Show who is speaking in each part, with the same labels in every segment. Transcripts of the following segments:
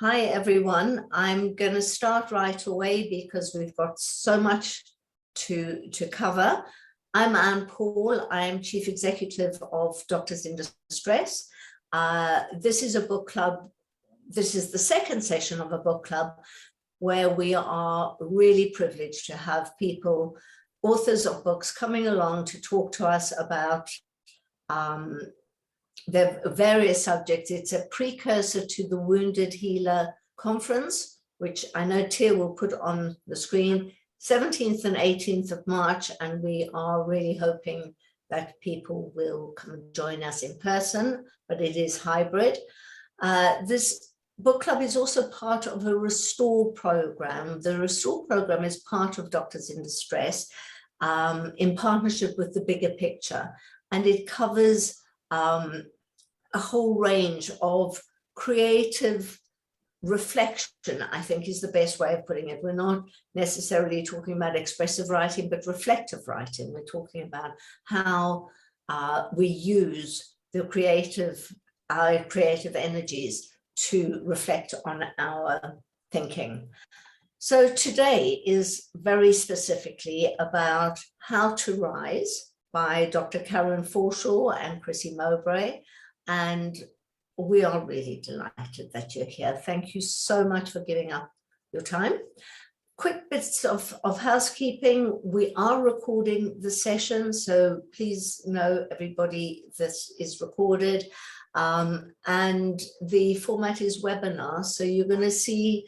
Speaker 1: Hi, everyone. I'm going to start right away because we've got so much to cover. I'm Anne Paul. I am Chief Executive of Doctors in Distress. This is a book club. This is the second session of a book club where we are really privileged to have people, authors of books, coming along to talk to us about the various subjects. It's a precursor to the Wounded Healer Conference, which I know Tia will put on the screen, 17th and 18th of March, and we are really hoping that people will come and join us in person, but it is hybrid. This book club is also part of a Restore program. The Restore program is part of Doctors in Distress in partnership with the Bigger Picture, and it covers a whole range of creative reflection, I think is the best way of putting it. We're not necessarily talking about expressive writing, but reflective writing. We're talking about how we use the our creative energies to reflect on our thinking. So today is very specifically about How to Rise by Dr. Karen Forshaw and Chrissie Mowbray. And we are really delighted that you're here. Thank you so much for giving up your time. Quick bits of housekeeping. We are recording the session, so please know, everybody, this is recorded. And the format is webinar. So you're going to see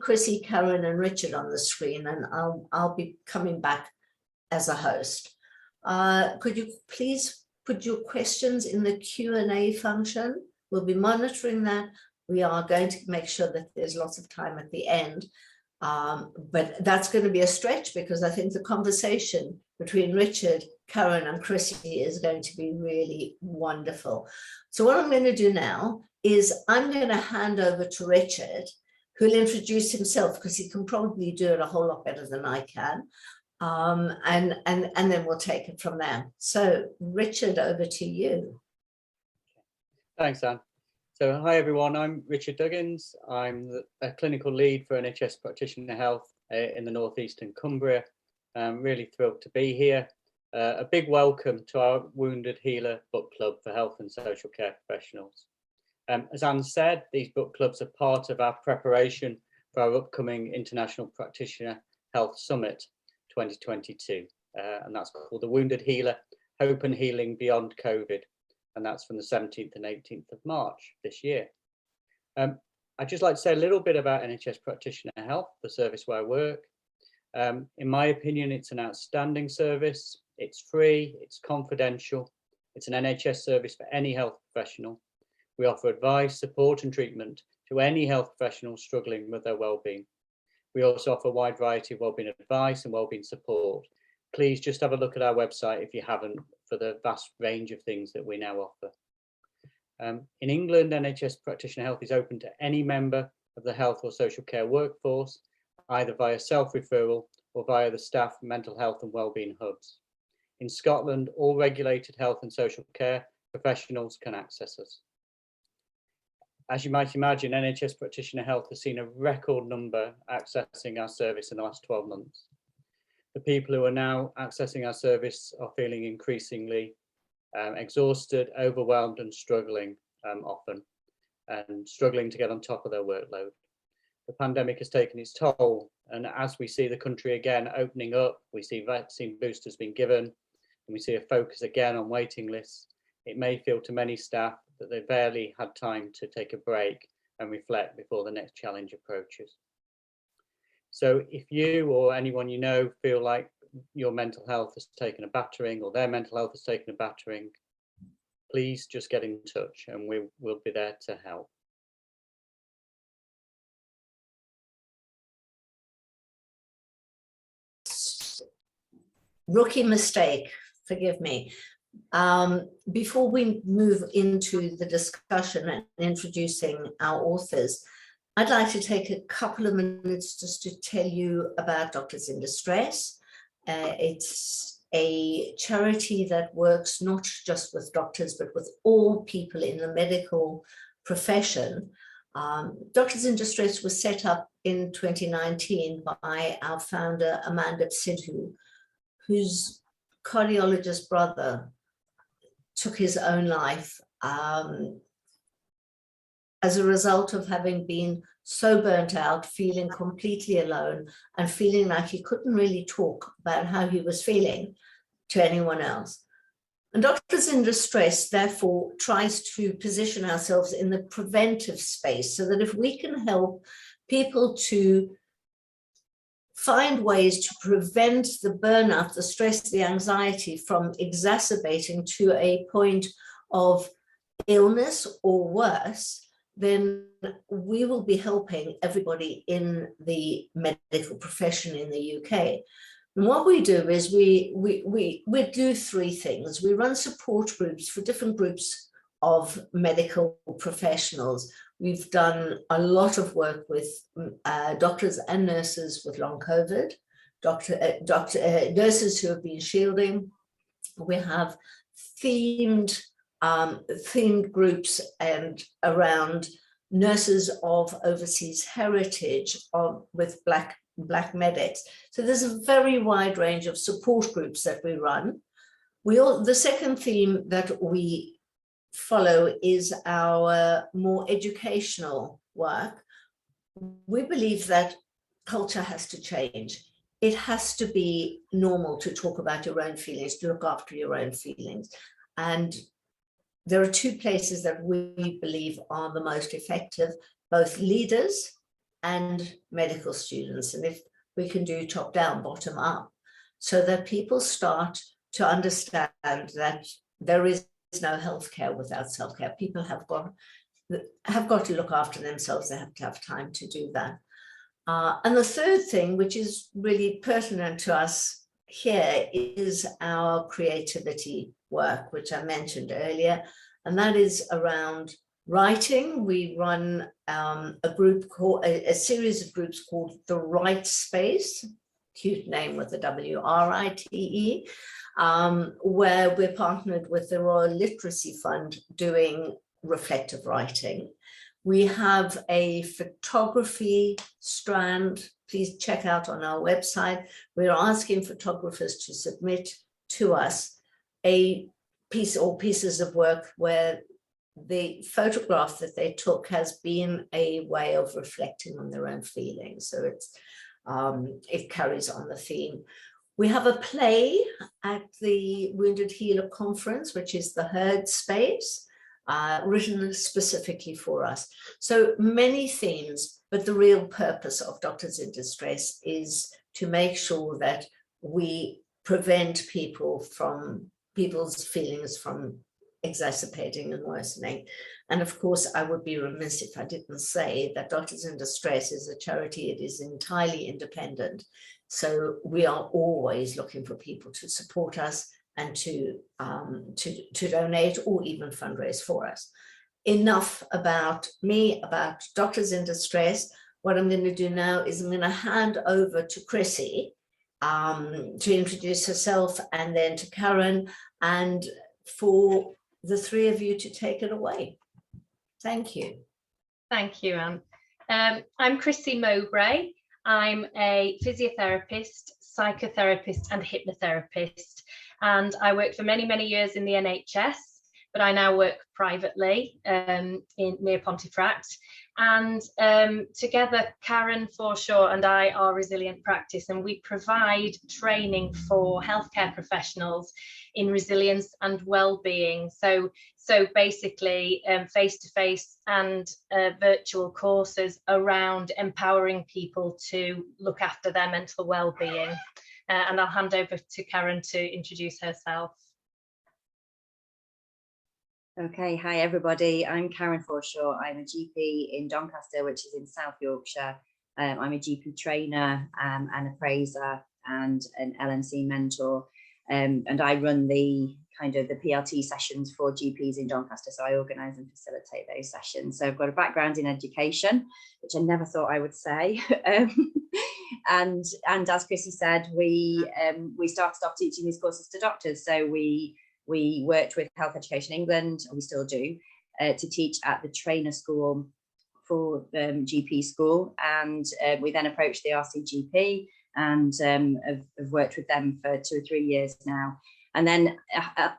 Speaker 1: Chrissie, Karen, and Richard on the screen, and I'll be coming back as a host. Could you please put your questions in the Q&A function? We'll be monitoring that. We are going to make sure that there's lots of time at the end. But that's going to be a stretch because I think the conversation between Richard, Karen, and Chrissie is going to be really wonderful. So what I'm going to do now is I'm going to hand over to Richard, who'll introduce himself because he can probably do it a whole lot better than I can. And then we'll take it from there. So Richard, over to you.
Speaker 2: Thanks, Anne. So hi everyone, I'm Richard Duggins. I'm a clinical lead for NHS Practitioner Health in the northeastern Cumbria. I'm really thrilled to be here. A big welcome to our Wounded Healer Book Club for health and social care professionals. As Anne said, these book clubs are part of our preparation for our upcoming International Practitioner Health Summit 2022, and that's called the Wounded Healer, Hope and Healing Beyond COVID, and that's from the 17th and 18th of March this year. I'd just like to say a little bit about NHS Practitioner Health, the service where I work. In my opinion, it's an outstanding service. It's free, it's confidential, it's an NHS service for any health professional. We offer advice, support and treatment to any health professional struggling with their well-being. We also offer a wide variety of wellbeing advice and wellbeing support. Please just have a look at our website if you haven't, for the vast range of things that we now offer. In England, NHS Practitioner Health is open to any member of the health or social care workforce, either via self-referral or via the staff mental health and wellbeing hubs. In Scotland, all regulated health and social care professionals can access us. As you might imagine, NHS Practitioner Health has seen a record number accessing our service in the last 12 months. The people who are now accessing our service are feeling increasingly exhausted, overwhelmed and struggling often, and struggling to get on top of their workload. The pandemic has taken its toll, and as we see the country again opening up, we see vaccine boosters being given, and we see a focus again on waiting lists, it may feel to many staff that they barely had time to take a break and reflect before the next challenge approaches. So if you or anyone you know feel like your mental health has taken a battering or their mental health has taken a battering, please just get in touch and we will be there to help.
Speaker 1: Rookie mistake, forgive me. Before we move into the discussion and introducing our authors, I'd like to take a couple of minutes just to tell you about Doctors in Distress. It's a charity that works not just with doctors, but with all people in the medical profession Doctors in Distress was set up in 2019 by our founder, Amanda Sidhu, whose cardiologist brother took his own life as a result of having been so burnt out, feeling completely alone, and feeling like he couldn't really talk about how he was feeling to anyone else. And Doctors in Distress, therefore, tries to position ourselves in the preventive space so that if we can help people to find ways to prevent the burnout, the stress, the anxiety from exacerbating to a point of illness or worse, then we will be helping everybody in the medical profession in the UK. And what we do is we do three things. We run support groups for different groups of medical professionals. We've done a lot of work with doctors and nurses with long COVID, nurses who have been shielding. We have themed groups and around nurses of overseas heritage with Black medics. So there's a very wide range of support groups that we run. The second theme that we follow is our more educational work. We believe that culture has to change. It has to be normal to talk about your own feelings, to look after your own feelings. And there are two places that we believe are the most effective, both leaders and medical students. And if we can do top down, bottom up, so that people start to understand that there is no healthcare without self-care. People have got to look after themselves. They have to have time to do that. And the third thing, which is really pertinent to us here, is our creativity work, which I mentioned earlier, and that is around writing. We run a series of groups called The Right Space, cute name with the WRITE, where we're partnered with the Royal Literacy Fund doing reflective writing. We have a photography strand. Please check out on our website. We're asking photographers to submit to us a piece or pieces of work where the photograph that they took has been a way of reflecting on their own feelings. So it carries on the theme. We have a play at the Wounded Healer Conference, which is the Heard Space, written specifically for us. So many themes, but the real purpose of Doctors in Distress is to make sure that we prevent people's feelings from exacerbating and worsening. And of course, I would be remiss if I didn't say that Doctors in Distress is a charity. It is entirely independent. So we are always looking for people to support us and to donate or even fundraise for us. Enough about me, about Doctors in Distress. What I'm going to do now is I'm going to hand over to Chrissie to introduce herself, and then to Karen, and for the three of you to take it away. Thank you.
Speaker 3: Thank you, Anne. I'm Chrissie Mowbray. I'm a physiotherapist, psychotherapist and hypnotherapist, and I worked for many, many years in the NHS, but I now work privately near Pontefract. And together, Karen, Forshaw and I are Resilient Practice, and we provide training for healthcare professionals in resilience and well-being. So basically face-to-face and virtual courses around empowering people to look after their mental well-being. And I'll hand over to Karen to introduce herself.
Speaker 4: Okay, hi everybody. I'm Karen Forshaw. I'm a GP in Doncaster, which is in South Yorkshire. I'm a GP trainer and appraiser and an LNC mentor. And I run the PLT sessions for GPs in Doncaster. So I organise and facilitate those sessions. So I've got a background in education, which I never thought I would say. And as Chrissie said, we started off teaching these courses to doctors. So we worked with Health Education England, and we still do, to teach at the trainer school for GP school, and we then approached the RCGP and have worked with them for 2 or 3 years now. And then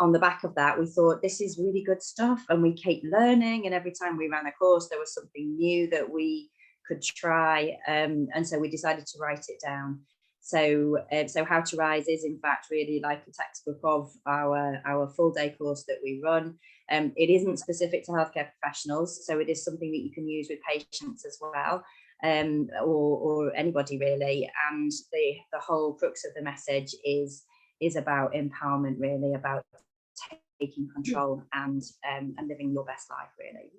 Speaker 4: on the back of that, we thought, this is really good stuff, and we keep learning, and every time we ran a course there was something new that we could try, and so we decided to write it down. So How to Rise is in fact really like a textbook of our full day course that we run. It isn't specific to healthcare professionals, so it is something that you can use with patients as well, or anybody really. And the whole crux of the message is about empowerment, really, about taking control and living your best life, really.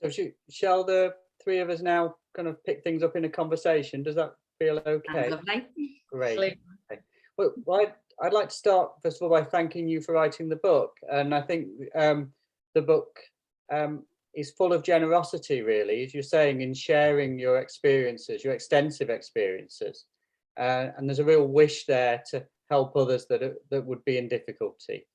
Speaker 2: So shall the three of us now kind of pick things up in a conversation? Does that feel okay?
Speaker 4: Lovely.
Speaker 2: Great. Okay. Well, I'd like to start first of all by thanking you for writing the book, and I think the book is full of generosity, really, as you're saying, in sharing your experiences, your extensive experiences, and there's a real wish there to help others that would be in difficulty.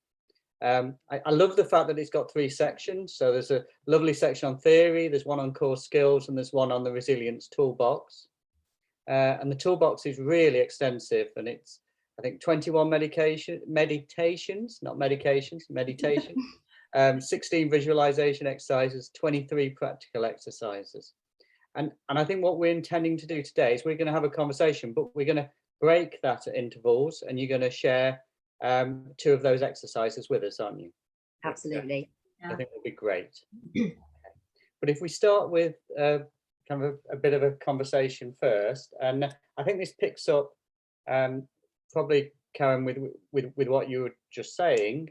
Speaker 2: I love the fact that it's got 3 sections. So there's a lovely section on theory, there's one on core skills, and there's one on the resilience toolbox. And the toolbox is really extensive, and it's, I think, 21 meditations, 16 visualization exercises, 23 practical exercises. And I think what we're intending to do today is we're going to have a conversation, but we're going to break that at intervals, and you're going to share 2 of those exercises with us, aren't you?
Speaker 4: Absolutely.
Speaker 2: I think it'll be great. Okay. But if we start with kind of a bit of a conversation first, and I think this picks up probably, Karen, with what you were just saying,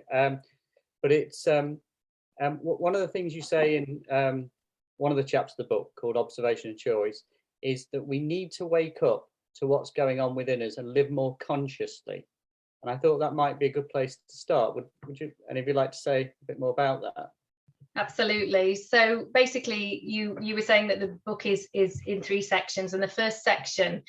Speaker 2: but it's one of the things you say in one of the chapters of the book called Observation and Choice is that we need to wake up to what's going on within us and live more consciously. And I thought that might be a good place to start. Would you, any of you, like to say a bit more about that?
Speaker 3: Absolutely. So basically, you were saying that the book is in 3 sections, and the first section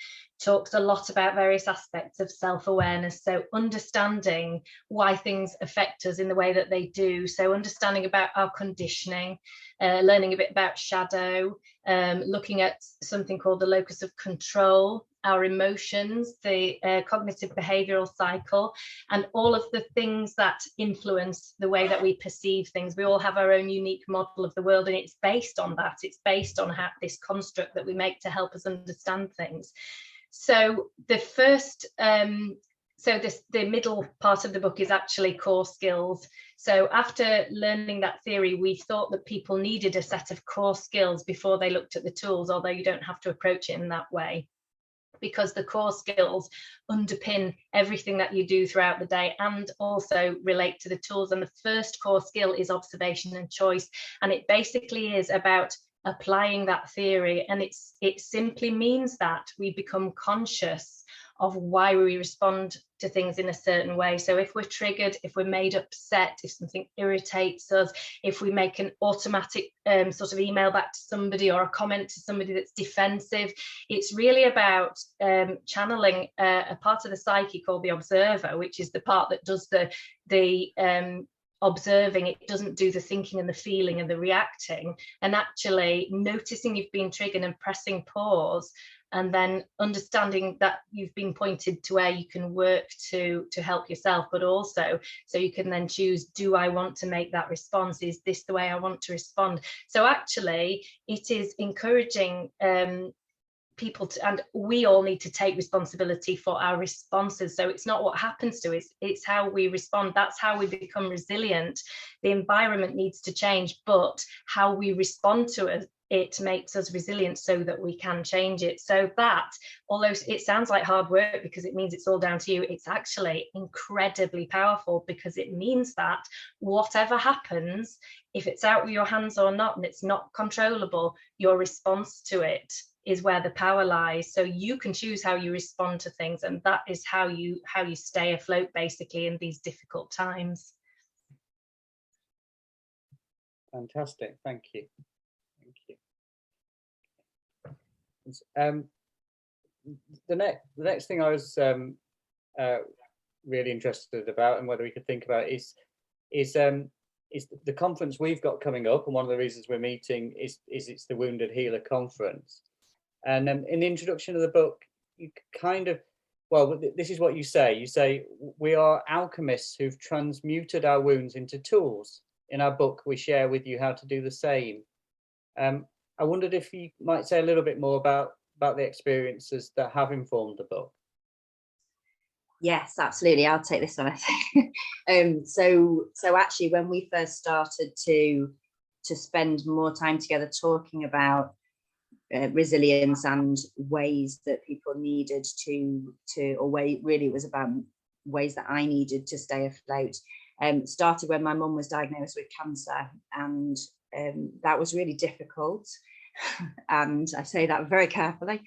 Speaker 3: talks a lot about various aspects of self-awareness. So understanding why things affect us in the way that they do. So understanding about our conditioning, learning a bit about shadow, looking at something called the locus of control, our emotions, the cognitive behavioral cycle, and all of the things that influence the way that we perceive things. We all have our own unique model of the world, and it's based on that. It's based on this construct that we make to help us understand things. So the first, the middle part of the book is actually core skills. So after learning that theory, we thought that people needed a set of core skills before they looked at the tools, although you don't have to approach it in that way, because the core skills underpin everything that you do throughout the day and also relate to the tools. And the first core skill is observation and choice. And it basically is about applying that theory. And it simply means that we become conscious of why we respond to things in a certain way. So if we're triggered, if we're made upset, if something irritates us, if we make an automatic sort of email back to somebody or a comment to somebody that's defensive, it's really about channeling a part of the psyche called the observer, which is the part that does the observing. It doesn't do the thinking and the feeling and the reacting, and actually noticing you've been triggered and pressing pause, and then understanding that you've been pointed to where you can work to help yourself, but also so you can then choose, do I want to make that response? Is this the way I want to respond? So actually it is encouraging people to, and we all need to take responsibility for our responses. So it's not what happens to us, it's how we respond. That's how we become resilient. The environment needs to change, but how we respond to it makes us resilient so that we can change it. So that, although it sounds like hard work because it means it's all down to you, it's actually incredibly powerful, because it means that whatever happens, if it's out of your hands or not, and it's not controllable, your response to it is where the power lies. So you can choose how you respond to things, and that is how you stay afloat basically in these difficult times.
Speaker 2: Fantastic, thank you. The next thing I was really interested about, and whether we could think about, is is the conference we've got coming up, and one of the reasons we're meeting is it's the Wounded Healer Conference. And in the introduction of the book, you kind of, well, this is what you say. You say, we are alchemists who've transmuted our wounds into tools. In our book, we share with you how to do the same. I wondered if you might say a little bit more about the experiences that have informed the book.
Speaker 4: Yes, absolutely. I'll take this one, I think. So actually, when we first started to spend more time together talking about resilience and ways that people needed really it was about ways that I needed to stay afloat, started when my mum was diagnosed with cancer, and that was really difficult. And I say that very carefully.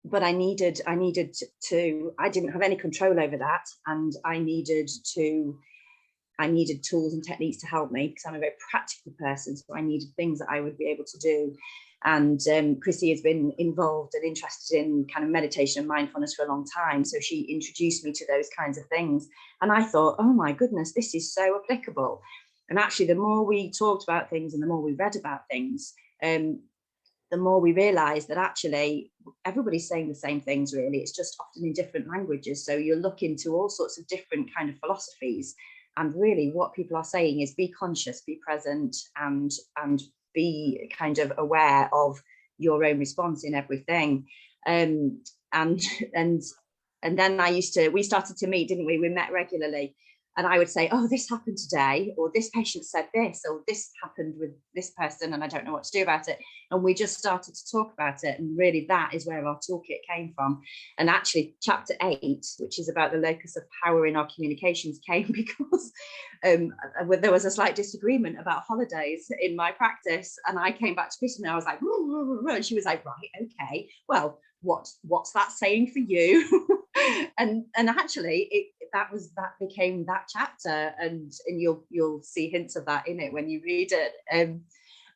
Speaker 4: But I didn't have any control over that, and I needed tools and techniques to help me, because I'm a very practical person, so I needed things that I would be able to do. And Chrissie has been involved and interested in kind of meditation and mindfulness for a long time, so she introduced me to those kinds of things, and I thought, oh my goodness, this is so applicable. And actually, the more we talked about things and the more we read about things, the more we realised that actually everybody's saying the same things, really. It's just often in different languages. So you're looking to all sorts of different kind of philosophies. And really what people are saying is be conscious, be present, and be kind of aware of your own response in everything. And then we started to meet, didn't we? We met regularly. And I would say, oh, this happened today, or this patient said this, or this happened with this person, and I don't know what to do about it. And we just started to talk about it. And really, that is where our toolkit came from. And actually, chapter 8, which is about the locus of power in our communications, came because there was a slight disagreement about holidays in my practice. And I came back to Chrissie and I was like, and she was like, right, okay, well, what's that saying for you? and actually that became that chapter, and you'll see hints of that in it when you read it.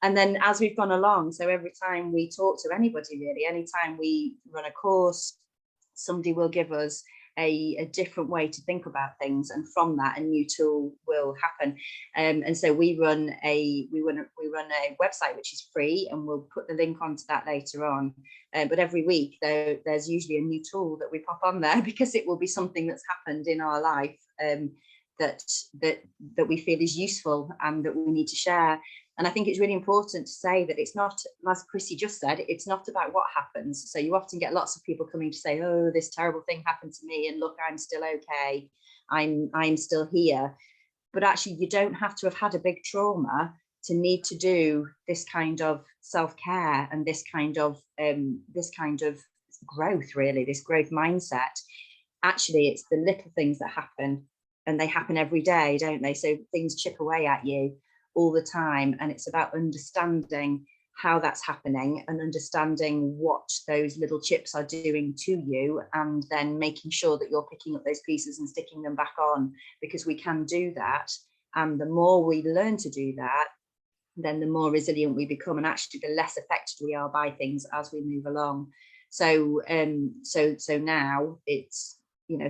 Speaker 4: And then as we've gone along, so every time we talk to anybody, really, anytime we run a course, somebody will give us a different way to think about things, and from that a new tool will happen. And so we run a website which is free, and we'll put the link onto that later on. But every week there's usually a new tool that we pop on there, because it will be something that's happened in our life that we feel is useful and that we need to share. And I think it's really important to say that it's not, as Chrissie just said, it's not about what happens. So you often get lots of people coming to say, oh, this terrible thing happened to me, and look, I'm still okay, I'm still here. But actually, you don't have to have had a big trauma to need to do this kind of self-care and this kind of growth, really, this growth mindset. Actually, it's the little things that happen, and they happen every day, don't they? So things chip away at you all the time, and it's about understanding how that's happening and understanding what those little chips are doing to you, and then making sure that you're picking up those pieces and sticking them back on, because we can do that. And the more we learn to do that, then the more resilient we become, and actually the less affected we are by things as we move along. So now it's,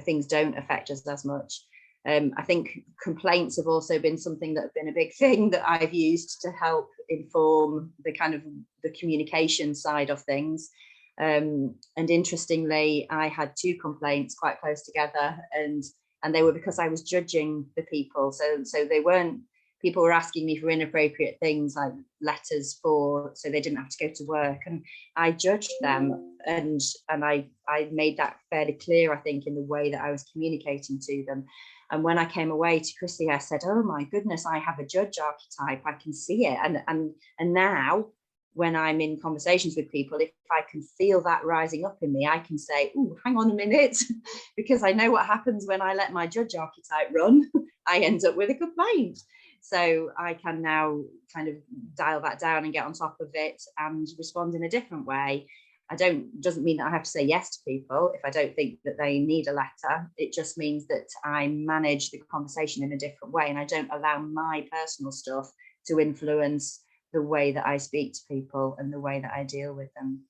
Speaker 4: things don't affect us as much. I think complaints have also been something that have been a big thing that I've used to help inform the kind of the communication side of things. And interestingly, I had 2 complaints quite close together, and they were because I was judging the people. So they weren't, people were asking me for inappropriate things like letters so they didn't have to go to work, and I judged them, and I made that fairly clear, I think, in the way that I was communicating to them. And when I came away to Chrissie, I said, oh my goodness, I have a judge archetype, I can see it. And now when I'm in conversations with people, if I can feel that rising up in me, I can say, oh, hang on a minute, because I know what happens when I let my judge archetype run. I end up with a complaint. So I can now kind of dial that down and get on top of it and respond in a different way. Doesn't mean that I have to say yes to people if I don't think that they need a letter. It just means that I manage the conversation in a different way, and I don't allow my personal stuff to influence the way that I speak to people and the way that I deal with them.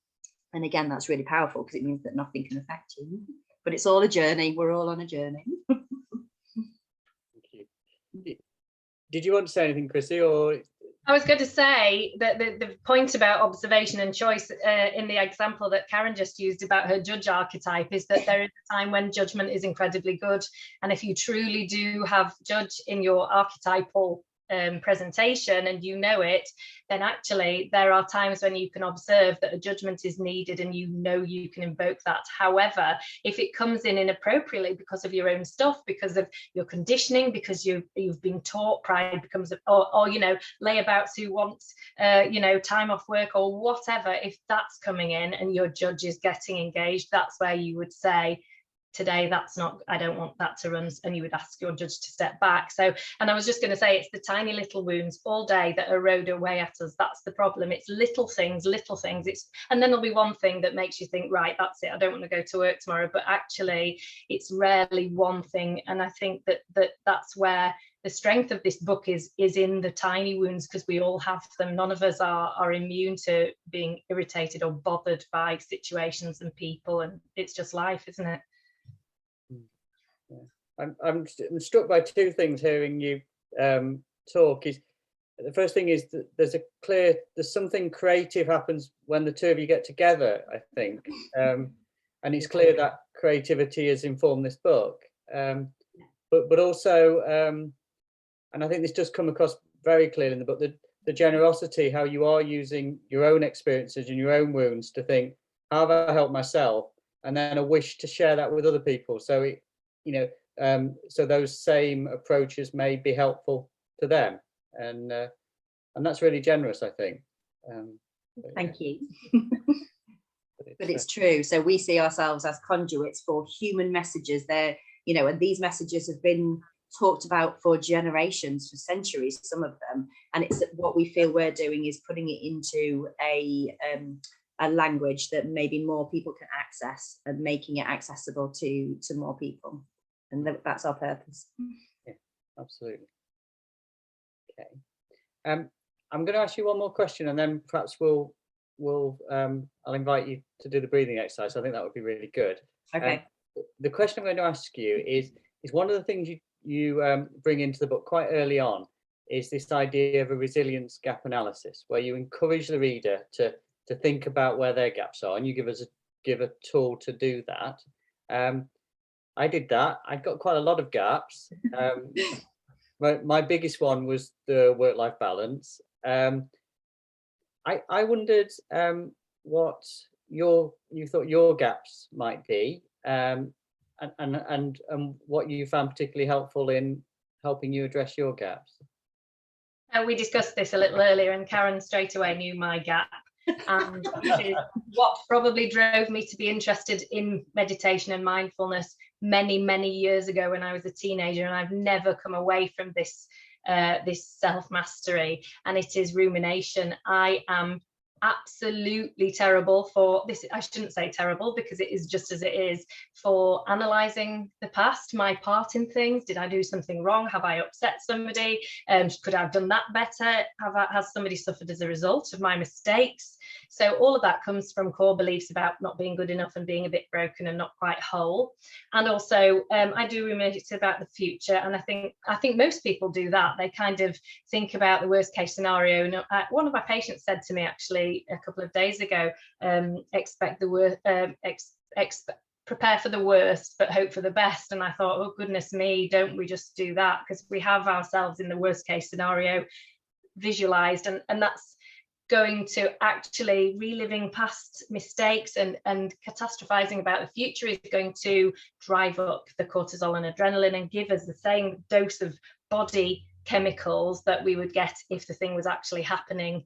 Speaker 4: And again, that's really powerful, because it means that nothing can affect you. But it's all a journey. We're all on a journey.
Speaker 2: Thank you. did you want to say anything, Chrissie, or?
Speaker 3: I was going to say that the point about observation and choice in the example that Karen just used about her judge archetype is that there is a time when judgment is incredibly good. And if you truly do have judge in your archetypal presentation and you know it, then actually there are times when you can observe that a judgment is needed and you know you can invoke that. However, if it comes in inappropriately because of your own stuff, because of your conditioning, because you've been taught, pride becomes, or you know, layabouts who want you know, time off work or whatever, if that's coming in and your judge is getting engaged, that's where you would say, today that's not, I don't want that to run, and you would ask your judge to step back. So, and I was just going to say, it's the tiny little wounds all day that erode away at us. That's the problem. It's little things. It's, and then there'll be one thing that makes you think, right, that's it, I don't want to go to work tomorrow. But actually it's rarely one thing. And I think that's where the strength of this book is in the tiny wounds, because we all have them. None of us are immune to being irritated or bothered by situations and people, and it's just life, isn't it?
Speaker 2: I'm struck by two things hearing you talk. Is the first thing is that there's something creative happens when the two of you get together, I think, and it's clear that creativity has informed this book, but also and I think this does come across very clearly in the book, the generosity, how you are using your own experiences and your own wounds to think, how have I helped myself, and then a wish to share that with other people. So it, you know, so those same approaches may be helpful to them, and that's really generous, I think.
Speaker 4: Thank you. But it's true. So we see ourselves as conduits for human messages. There, you know, and these messages have been talked about for generations, for centuries, some of them, and it's what we feel we're doing is putting it into a language that maybe more people can access and making it accessible to more people. And that's our purpose.
Speaker 2: Yeah, absolutely. Okay. I'm going to ask you one more question, and then perhaps I'll invite you to do the breathing exercise. I think that would be really good.
Speaker 4: Okay.
Speaker 2: The question I'm going to ask you is one of the things you bring into the book quite early on is this idea of a resilience gap analysis, where you encourage the reader to think about where their gaps are, and you give a tool to do that. I did that. I got quite a lot of gaps. My biggest one was the work-life balance. I wondered what you thought your gaps might be, and what you found particularly helpful in helping you address your gaps.
Speaker 3: We discussed this a little earlier, and Karen straight away knew my gap. And which is what probably drove me to be interested in meditation and mindfulness many years ago when I was a teenager, and I've never come away from this self-mastery, and it is rumination. I am absolutely terrible for this. I shouldn't say terrible, because it is just as it is, for analysing the past, my part in things. Did I do something wrong? Have I upset somebody? Could I have done that better? Has somebody suffered as a result of my mistakes? So all of that comes from core beliefs about not being good enough and being a bit broken and not quite whole. And also I do ruminate about the future, and I think most people do that. They kind of think about the worst case scenario. And one of my patients said to me actually a couple of days ago, expect the worst, prepare for the worst but hope for the best. And I thought, oh goodness me, don't we just do that? Because we have ourselves in the worst case scenario visualized, and that's going to actually reliving past mistakes and catastrophizing about the future is going to drive up the cortisol and adrenaline and give us the same dose of body chemicals that we would get if the thing was actually happening,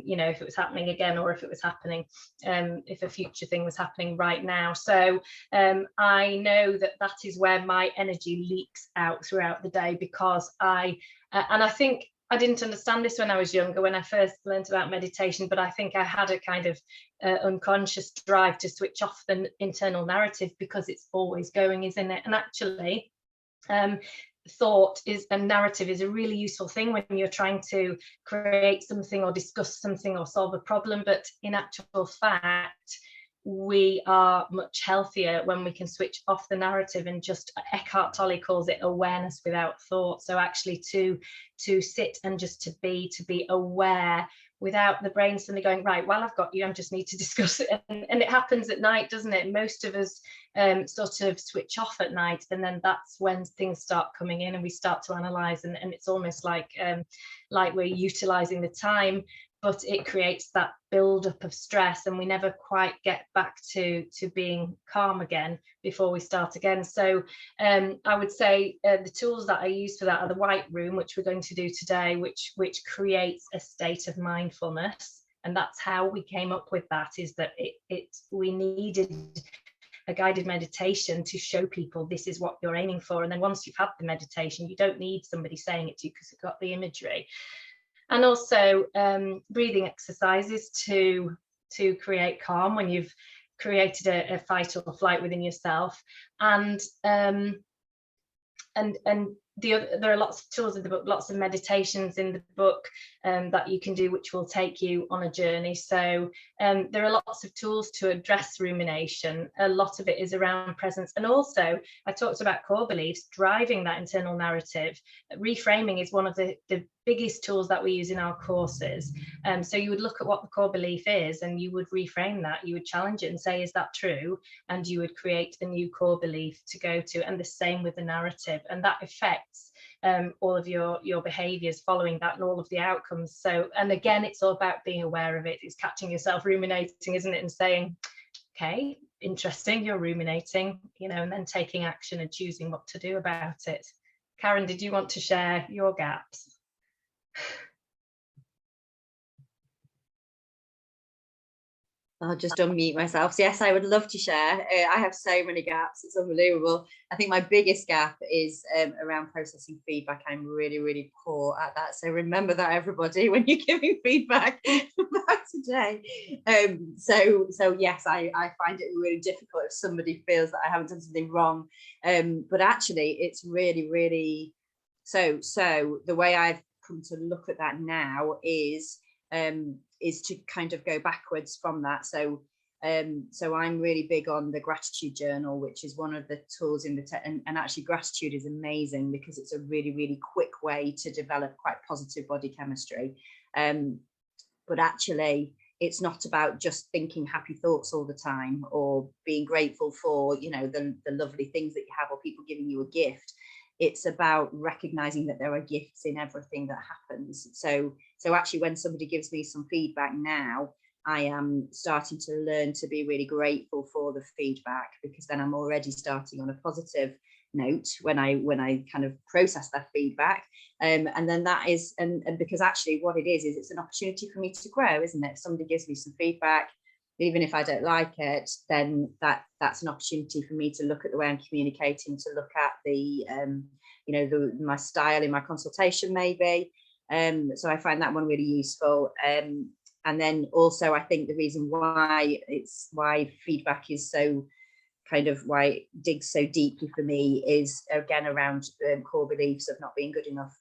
Speaker 3: you know, if it was happening again, or if it was happening, if a future thing was happening right now. So I know that is where my energy leaks out throughout the day, because and I think I didn't understand this when I was younger, when I first learned about meditation, but I think I had a kind of unconscious drive to switch off the internal narrative, because it's always going, isn't it? And actually, thought is a narrative is a really useful thing when you're trying to create something or discuss something or solve a problem. But in actual fact, we are much healthier when we can switch off the narrative and just, Eckhart Tolle calls it awareness without thought. So actually to sit and just to be aware without the brain suddenly going, right, well, I've got you, I just need to discuss it. And it happens at night, doesn't it? Most of us sort of switch off at night, and then that's when things start coming in and we start to analyze, and it's almost like we're utilizing the time, but it creates that build-up of stress, and we never quite get back to being calm again before we start again. So I would say the tools that I use for that are the White Room, which we're going to do today, which creates a state of mindfulness. And that's how we came up with that, is that we needed a guided meditation to show people this is what you're aiming for. And then once you've had the meditation, you don't need somebody saying it to you because you've got the imagery. And also breathing exercises to create calm when you've created a fight or flight within yourself. And there are lots of tools in the book, lots of meditations in the book that you can do, which will take you on a journey. So there are lots of tools to address rumination. A lot of it is around presence. And also, I talked about core beliefs, driving that internal narrative. Reframing is one of the biggest tools that we use in our courses. So you would look at what the core belief is and you would reframe that, you would challenge it and say, is that true? And you would create the new core belief to go to, and the same with the narrative. And that affects all of your behaviors following that and all of the outcomes. So, and again, it's all about being aware of it. It's catching yourself ruminating, isn't it? And saying, okay, interesting, you're ruminating, and then taking action and choosing what to do about it. Karen, did you want to share your gaps?
Speaker 4: I'll just unmute myself. So yes, I would love to share. I have so many gaps. It's unbelievable. I think my biggest gap is around processing feedback. I'm really, really poor at that. So remember that, everybody, when you're giving feedback about today. So yes, I find it really difficult if somebody feels that I haven't done something wrong. But actually, it's really, really so the way I've come to look at that now is to kind of go backwards from that. So I'm really big on the gratitude journal, which is one of the tools in the and actually gratitude is amazing because it's a really, really quick way to develop quite positive body chemistry. But actually, it's not about just thinking happy thoughts all the time or being grateful for, the lovely things that you have or people giving you a gift. It's about recognizing that there are gifts in everything that happens. So actually, when somebody gives me some feedback now, I am starting to learn to be really grateful for the feedback, because then I'm already starting on a positive note when I kind of process that feedback. And then that is, and because actually what it is it's an opportunity for me to grow, isn't it? If somebody gives me some feedback, even if I don't like it, then that's an opportunity for me to look at the way I'm communicating, to look at the my style in my consultation maybe. So I find that one really useful. And then also I think the reason why feedback is so kind of why it digs so deeply for me is again around core beliefs of not being good enough,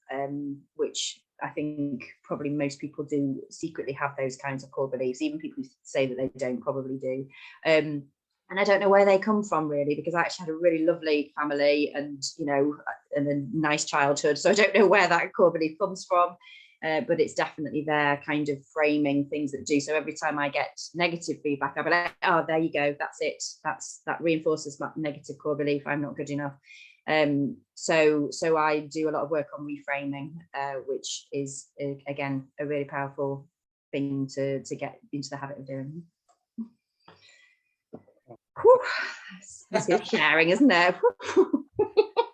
Speaker 4: which I think probably most people do secretly have those kinds of core beliefs. Even people who say that they don't probably do. And I don't know where they come from really, because I actually had a really lovely family and, and a nice childhood. So I don't know where that core belief comes from, but it's definitely there, kind of framing things that do. So every time I get negative feedback, I'll be like, oh, there you go. That's it. That reinforces that negative core belief. I'm not good enough. So I do a lot of work on reframing, which is again a really powerful thing to get into the habit of doing. Whew. This is sharing, isn't it?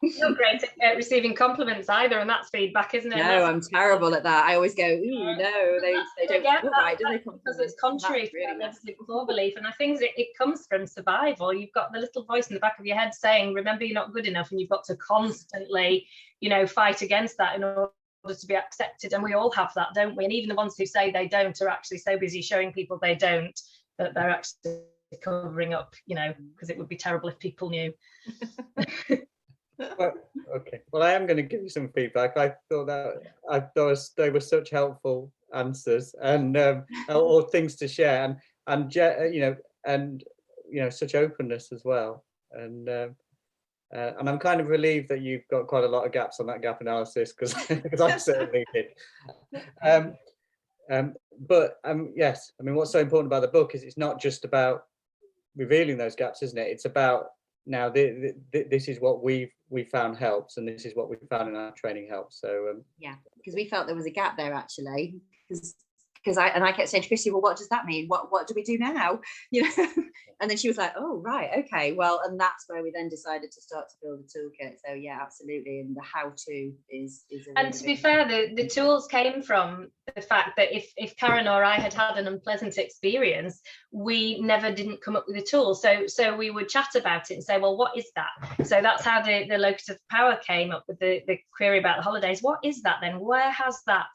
Speaker 3: You're great at receiving compliments either, and that's feedback, isn't it?
Speaker 4: No, I'm terrible at that. I always go, ooh, no, they don't
Speaker 3: get
Speaker 4: feel
Speaker 3: that,
Speaker 4: right, do they?
Speaker 3: because it's contrary to that negative core belief. And I think it comes from survival. You've got the little voice in the back of your head saying, remember, you're not good enough, and you've got to constantly, fight against that in order to be accepted. And we all have that, don't we? And even the ones who say they don't are actually so busy showing people they don't that they're actually covering up, because it would be terrible if people knew.
Speaker 2: Well, okay. Well, I am going to give you some feedback. I thought they were such helpful answers and or things to share, and you know, such openness as well. And I'm kind of relieved that you've got quite a lot of gaps on that gap analysis, because I certainly did. Yes, I mean, what's so important about the book is it's not just about revealing those gaps, isn't it? It's about, now this is what we found helps, and this is what we found in our training helps. So
Speaker 4: yeah, because we felt there was a gap there, actually, because I kept saying to Chrissie, well, what does that mean? What do we do now? You know, and then she was like, oh, right, okay, well, and that's where we then decided to start to build a toolkit. So yeah, absolutely, and the how-to is
Speaker 3: and to be fair, the tools came from the fact that if Karen or I had an unpleasant experience, we didn't come up with a tool. So we would chat about it and say, well, what is that? So that's how the locus of power came up with the query about the holidays. What is that then? Where has that?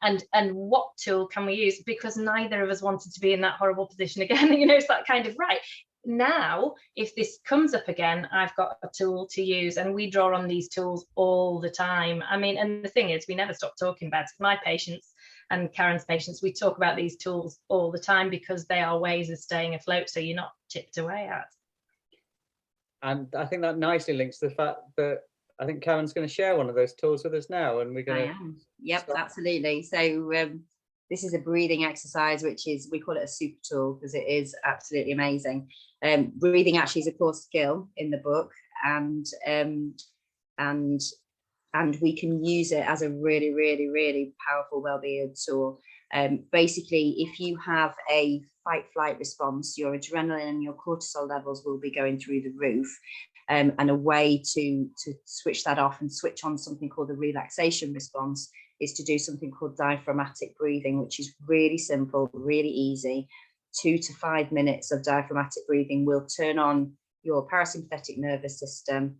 Speaker 3: And what tool can we use? Because neither of us wanted to be in that horrible position again. You know, it's that kind of, right, now if this comes up again, I've got a tool to use, and we draw on these tools all the time. I mean, and the thing is, we never stop talking about it. My patients and Karen's patients, we talk about these tools all the time because they are ways of staying afloat, so you're not tipped away at. And
Speaker 2: I think that nicely links to the fact that I think Karen's going to share one of those tools with us now, and we're going to.
Speaker 4: Yep, absolutely. So this is a breathing exercise, which is, we call it a super tool because it is absolutely amazing. Breathing actually is a core skill in the book, and we can use it as a really, really, really powerful wellbeing tool. Basically, if you have a fight-flight response, your adrenaline and your cortisol levels will be going through the roof. And a way to switch that off and switch on something called the relaxation response is to do something called diaphragmatic breathing, which is really simple, really easy. 2 to 5 minutes of diaphragmatic breathing will turn on your parasympathetic nervous system,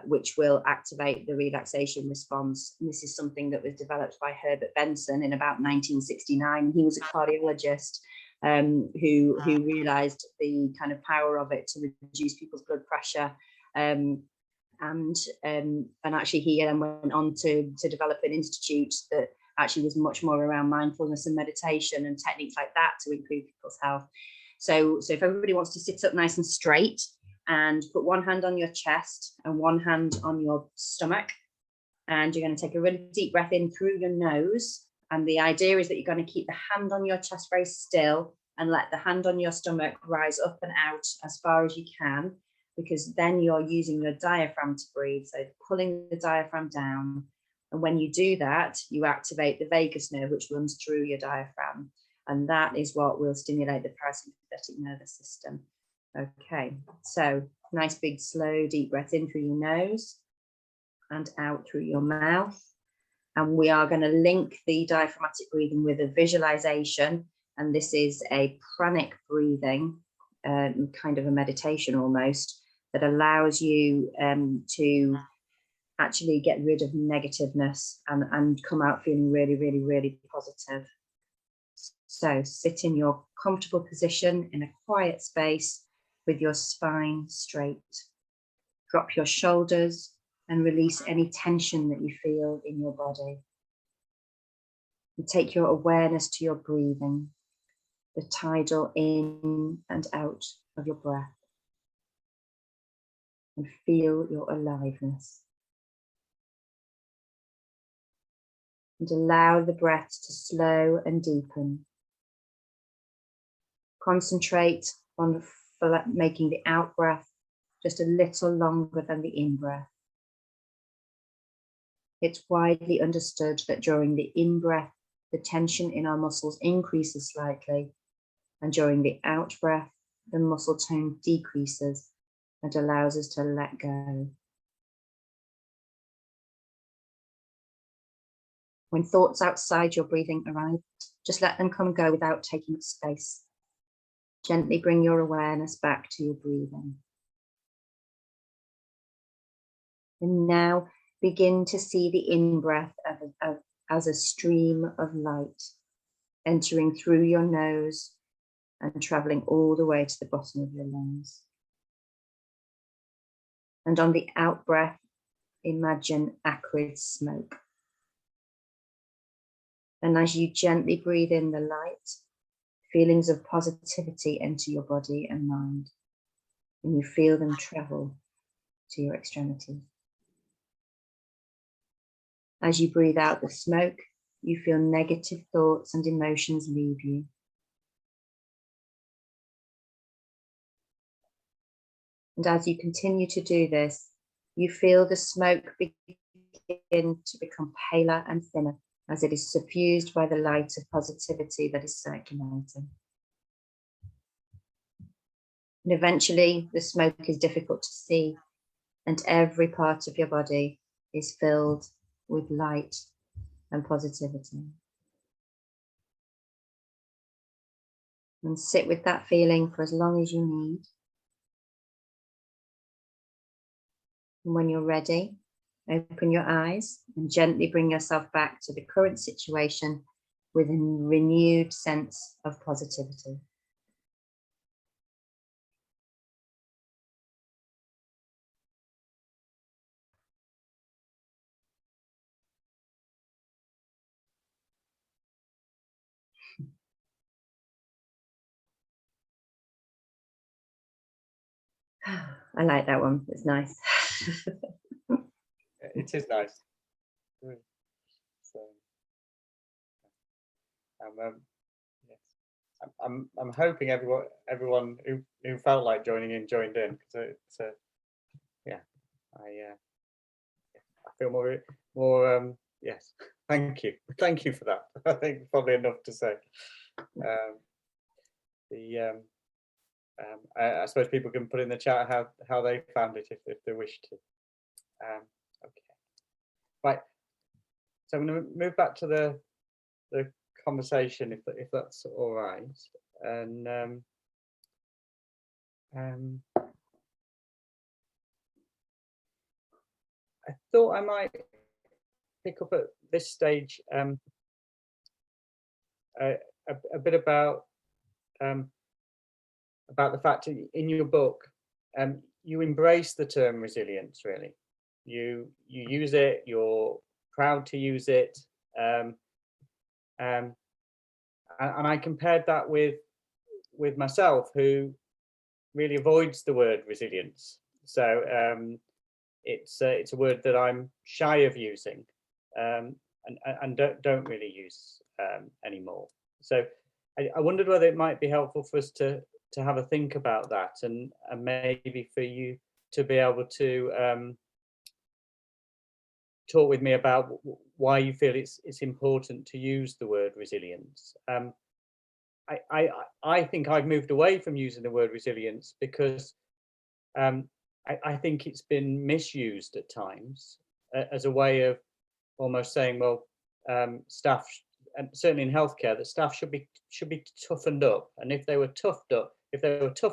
Speaker 4: which will activate the relaxation response. And this is something that was developed by Herbert Benson in about 1969. He was a cardiologist who realized the kind of power of it to reduce people's blood pressure. And actually he then went on to develop an institute that actually was much more around mindfulness and meditation and techniques like that to improve people's health. So if everybody wants to sit up nice and straight and put one hand on your chest and one hand on your stomach, and you're going to take a really deep breath in through your nose. And the idea is that you're going to keep the hand on your chest very still and let the hand on your stomach rise up and out as far as you can, because then you're using your diaphragm to breathe, so pulling the diaphragm down. And when you do that, you activate the vagus nerve, which runs through your diaphragm. And that is what will stimulate the parasympathetic nervous system. Okay, so nice big slow deep breath in through your nose and out through your mouth. And we are going to link the diaphragmatic breathing with a visualization. And this is a pranic breathing, kind of a meditation almost, that allows you to actually get rid of negativeness and come out feeling really, really, really positive. So sit in your comfortable position in a quiet space with your spine straight. Drop your shoulders and release any tension that you feel in your body. And take your awareness to your breathing, the tidal in and out of your breath. And feel your aliveness. And allow the breath to slow and deepen. Concentrate on making the out breath just a little longer than the in breath. It's widely understood that during the in breath, the tension in our muscles increases slightly, and during the out breath, the muscle tone decreases and allows us to let go. When thoughts outside your breathing arrive, just let them come and go without taking up space. Gently bring your awareness back to your breathing. And now begin to see the in-breath as a stream of light entering through your nose and traveling all the way to the bottom of your lungs. And on the out-breath, imagine acrid smoke. And as you gently breathe in the light, feelings of positivity enter your body and mind. and you feel them travel to your extremities. As you breathe out the smoke, you feel negative thoughts and emotions leave you. And as you continue to do this, you feel the smoke begin to become paler and thinner as it is suffused by the light of positivity that is circulating. And eventually, the smoke is difficult to see, and every part of your body is filled with light and positivity. And sit with that feeling for as long as you need. And when you're ready, open your eyes and gently bring yourself back to the current situation with a renewed sense of positivity. I like that one. It's nice.
Speaker 2: It is nice. So, yes, I'm hoping everyone who felt like joining in joined in. So it's yeah, I feel more yes. Thank you for that. I think probably enough to say. I suppose people can put in the chat how they found it if they wish to. Okay, right. So I'm going to move back to the conversation if that's all right. And I thought I might pick up at this stage a bit about the fact in your book you embrace the term resilience. Really, you use it. You're proud to use it, and I compared that with myself, who really avoids the word resilience. So it's a word that I'm shy of using, and don't really use anymore. So I wondered whether it might be helpful for us to have a think about that, and maybe for you to be able to talk with me about why you feel it's important to use the word resilience. I think I've moved away from using the word resilience because I think it's been misused at times as a way of almost saying, well, staff, and certainly in healthcare, that staff should be toughened up, and if they were tough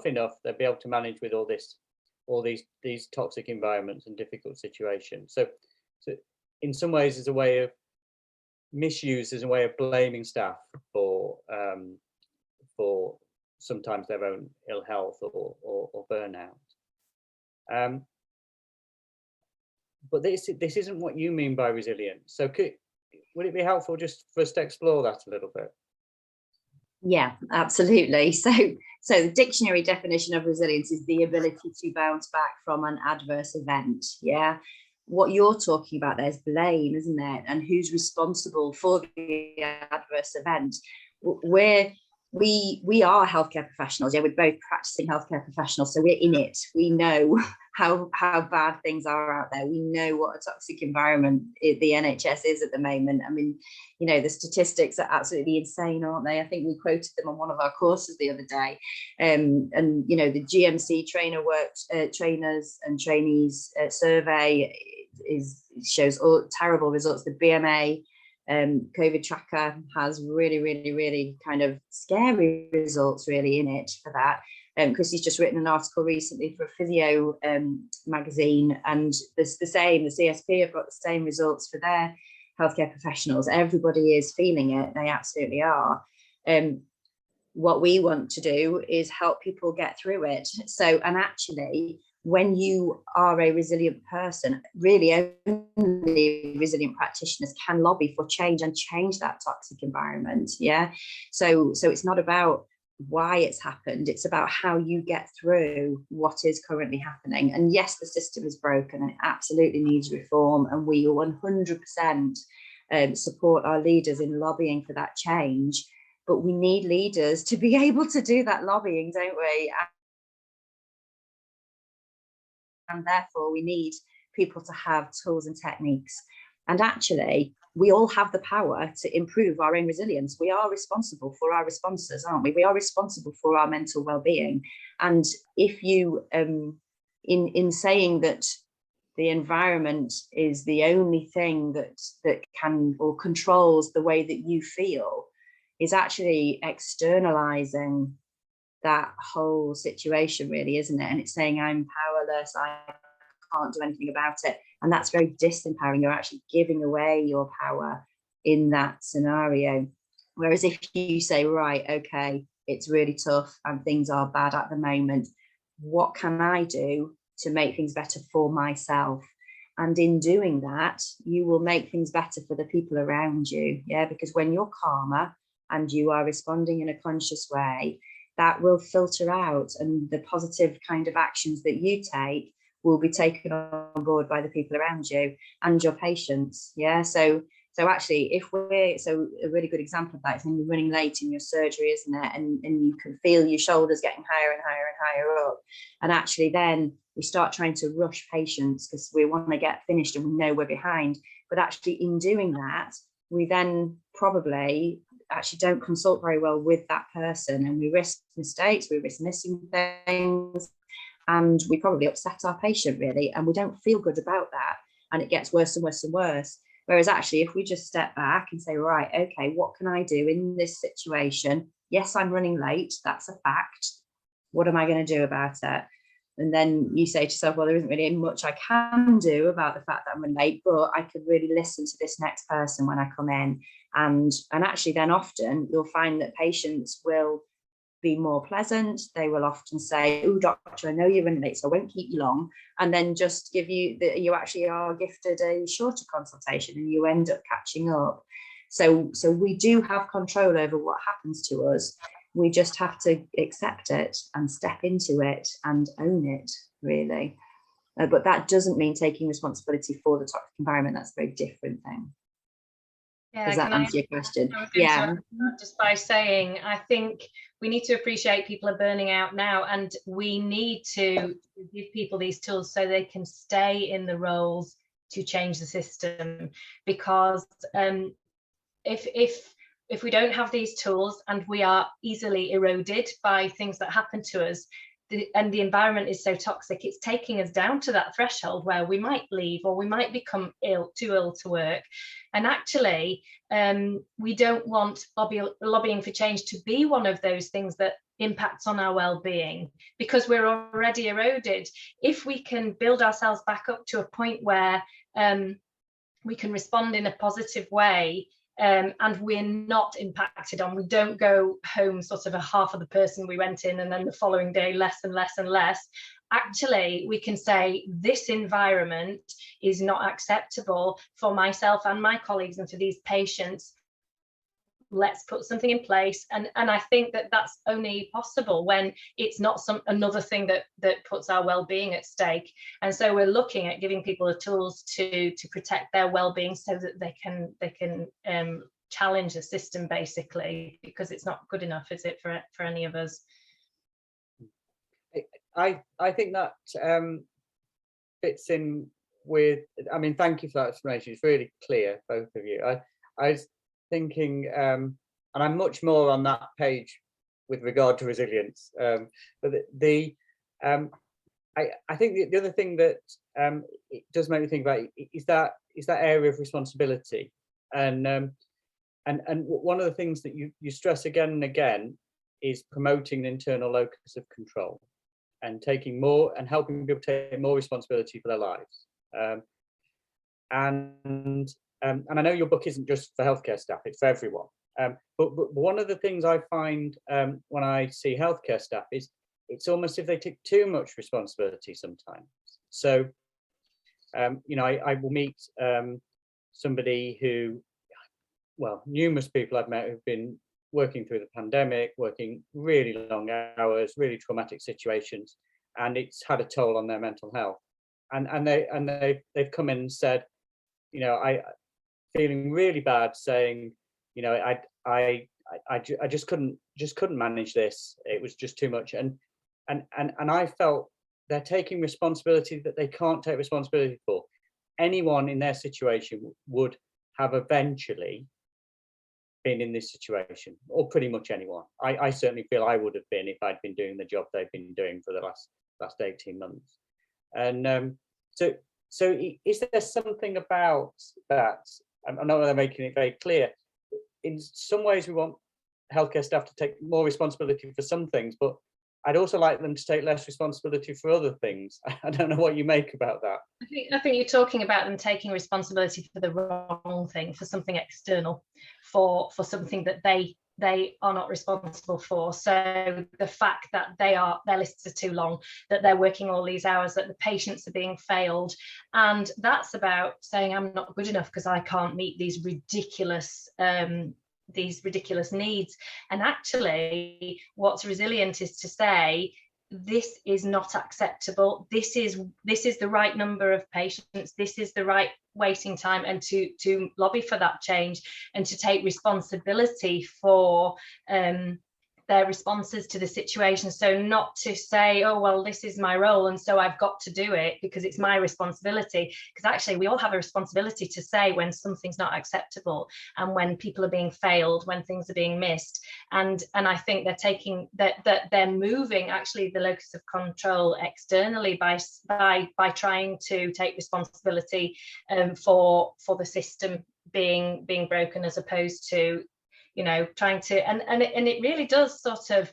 Speaker 2: enough, they'd be able to manage with all these toxic environments and difficult situations. So in some ways, it's a way of misuse, as a way of blaming staff for sometimes their own ill health or burnout. But this isn't what you mean by resilience. So would it be helpful just for us to explore that a little bit?
Speaker 4: Yeah, absolutely. So the dictionary definition of resilience is the ability to bounce back from an adverse event. Yeah. What you're talking about there is blame, isn't it? And who's responsible for the adverse event? We are healthcare professionals. Yeah, we're both practicing healthcare professionals, so we're in it. We know how bad things are out there. We know what a toxic environment the NHS is at the moment. I mean, you know, the statistics are absolutely insane, aren't they? I think we quoted them on one of our courses the other day. And you know, the GMC trainers and trainees survey shows all terrible results. The BMA COVID tracker has really kind of scary results really in it for that. Chrissie's just written an article recently for a physio magazine, and there's the same. The CSP have got the same results for their healthcare professionals. Everybody is feeling it. They absolutely are. What we want to do is help people get through it. So, and actually, when you are a resilient person, really only resilient practitioners can lobby for change and change that toxic environment. Yeah. So it's not about why it's happened. It's about how you get through what is currently happening. And yes, the system is broken and it absolutely needs reform, and we 100% support our leaders in lobbying for that change. But we need leaders to be able to do that lobbying, don't we? And therefore we need people to have tools and techniques. And actually, we all have the power to improve our own resilience. We are responsible for our responses, aren't we? We are responsible for our mental well-being. And if you, in saying that the environment is the only thing that can or controls the way that you feel, is actually externalizing that whole situation, really, isn't it? And it's saying, I'm powerless, I can't do anything about it. And that's very disempowering. You're actually giving away your power in that scenario. Whereas if you say, right, okay, it's really tough and things are bad at the moment, what can I do to make things better for myself? And in doing that, you will make things better for the people around you. Yeah, because when you're calmer and you are responding in a conscious way, that will filter out, and the positive kind of actions that you take will be taken on board by the people around you and your patients. Yeah, so actually, so a really good example of that is when you're running late in your surgery, isn't it? And you can feel your shoulders getting higher and higher and higher up. And actually then we start trying to rush patients because we want to get finished and we know we're behind. But actually in doing that, we then probably actually don't consult very well with that person, and we risk mistakes, we risk missing things, and we probably upset our patient, really, and we don't feel good about that, and it gets worse and worse and worse. Whereas actually, if we just step back and say, right, okay, what can I do in this situation? Yes, I'm running late, that's a fact. What am I going to do about it? And then you say to yourself, well, there isn't really much I can do about the fact that I'm running late, but I could really listen to this next person when I come in. And actually then often you'll find that patients will be more pleasant. They will often say, oh, doctor, I know you're running late, so I won't keep you long. And then just give you, you actually are gifted a shorter consultation and you end up catching up. So we do have control over what happens to us. We just have to accept it and step into it and own it, really. But that doesn't mean taking responsibility for the toxic environment. That's a very different thing.
Speaker 3: Yeah,
Speaker 4: does that answer your question?
Speaker 3: Yeah. Just by saying, I think we need to appreciate people are burning out now, and we need to give people these tools so they can stay in the roles to change the system. Because if we don't have these tools and we are easily eroded by things that happen to us, and the environment is so toxic, it's taking us down to that threshold where we might leave or we might become too ill to work. And actually, we don't want lobbying for change to be one of those things that impacts on our well-being, because we're already eroded. If we can build ourselves back up to a point where we can respond in a positive way, and we're not impacted on, we don't go home sort of a half of the person we went in and then the following day less and less and less. Actually, we can say this environment is not acceptable for myself and my colleagues and for these patients. Let's put something in place, and I think that that's only possible when it's not another thing that puts our well-being at stake. And so we're looking at giving people the tools to protect their well-being so that they can challenge the system, basically, because it's not good enough, is it, for any of us?
Speaker 2: I think that fits in with, I mean, thank you for that explanation. It's really clear, both of you. I was thinking, and I'm much more on that page with regard to resilience. But I think the other thing that it does make me think about is that area of responsibility, and one of the things that you stress again and again is promoting an internal locus of control and taking more and helping people take more responsibility for their lives. And I know your book isn't just for healthcare staff, it's for everyone. But one of the things I find when I see healthcare staff is it's almost if they take too much responsibility sometimes. So, you know, I will meet somebody who, well, numerous people I've met who've been working through the pandemic, working really long hours, really traumatic situations, and it's had a toll on their mental health. And they've come in and said, you know, I feeling really bad, saying, you know, I just couldn't manage this. It was just too much. And I felt they're taking responsibility that they can't take responsibility for. Anyone in their situation would have eventually been in this situation, or pretty much anyone. I certainly feel I would have been if I'd been doing the job they've been doing for the last 18 months. And so is there something about that? I'm not really making it very clear. In some ways, we want healthcare staff to take more responsibility for some things, but I'd also like them to take less responsibility for other things. I don't know what you make about that.
Speaker 3: I think you're talking about them taking responsibility for the wrong thing, for something external, for something that they are not responsible for. So the fact that their lists are too long, that they're working all these hours, that the patients are being failed, and that's about saying I'm not good enough because I can't meet these ridiculous needs. And actually what's resilient is to say, this is not acceptable, this is the right number of patients, this is the right waiting time, and to lobby for that change and to take responsibility for their responses to the situation. So not to say, oh, well, this is my role and so I've got to do it because it's my responsibility, because actually we all have a responsibility to say when something's not acceptable and when people are being failed, when things are being missed. And I think they're taking that they're moving actually the locus of control externally by trying to take responsibility for the system being broken, as opposed to, you know, trying to, and it really does sort of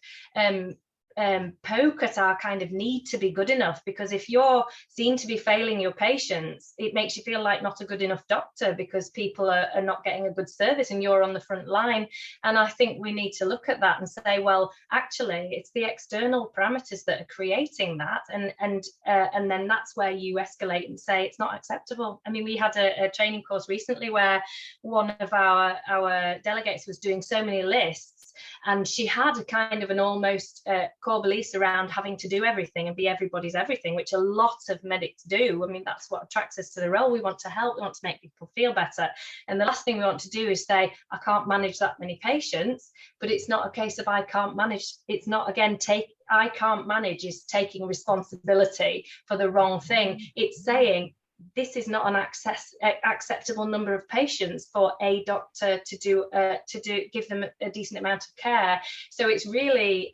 Speaker 3: poke at our kind of need to be good enough, because if you're seen to be failing your patients, it makes you feel like not a good enough doctor, because people are not getting a good service and you're on the front line. And I think we need to look at that and say, well, actually it's the external parameters that are creating that, and then that's where you escalate and say it's not acceptable. I mean, we had a training course recently where one of our delegates was doing so many lists, and she had a kind of an almost core beliefs around having to do everything and be everybody's everything, which a lot of medics do. I mean, that's what attracts us to the role. We want to help, we want to make people feel better. And the last thing we want to do is say, I can't manage that many patients, but it's not a case of I can't manage. It's not, again, I can't manage is taking responsibility for the wrong thing. It's saying, this is not an acceptable number of patients for a doctor to give them a decent amount of care. So it's really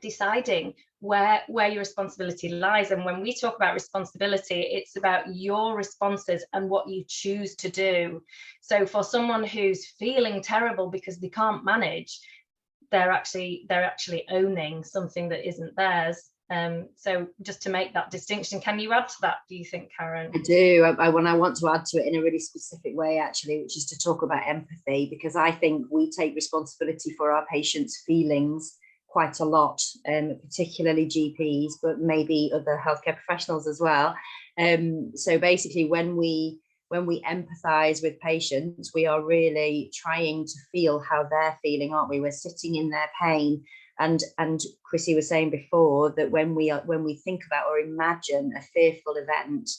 Speaker 3: deciding where your responsibility lies. And when we talk about responsibility, it's about your responses and what you choose to do. So for someone who's feeling terrible because they can't manage, they're actually owning something that isn't theirs. So just to make that distinction, can you add to that, do you think, Karen?
Speaker 4: I do. I want to add to it in a really specific way, actually, which is to talk about empathy, because I think we take responsibility for our patients' feelings quite a lot, particularly GPs, but maybe other healthcare professionals as well. So basically, when we empathise with patients, we are really trying to feel how they're feeling, aren't we? We're sitting in their pain. And Chrissie was saying before that when we think about or imagine a fearful event,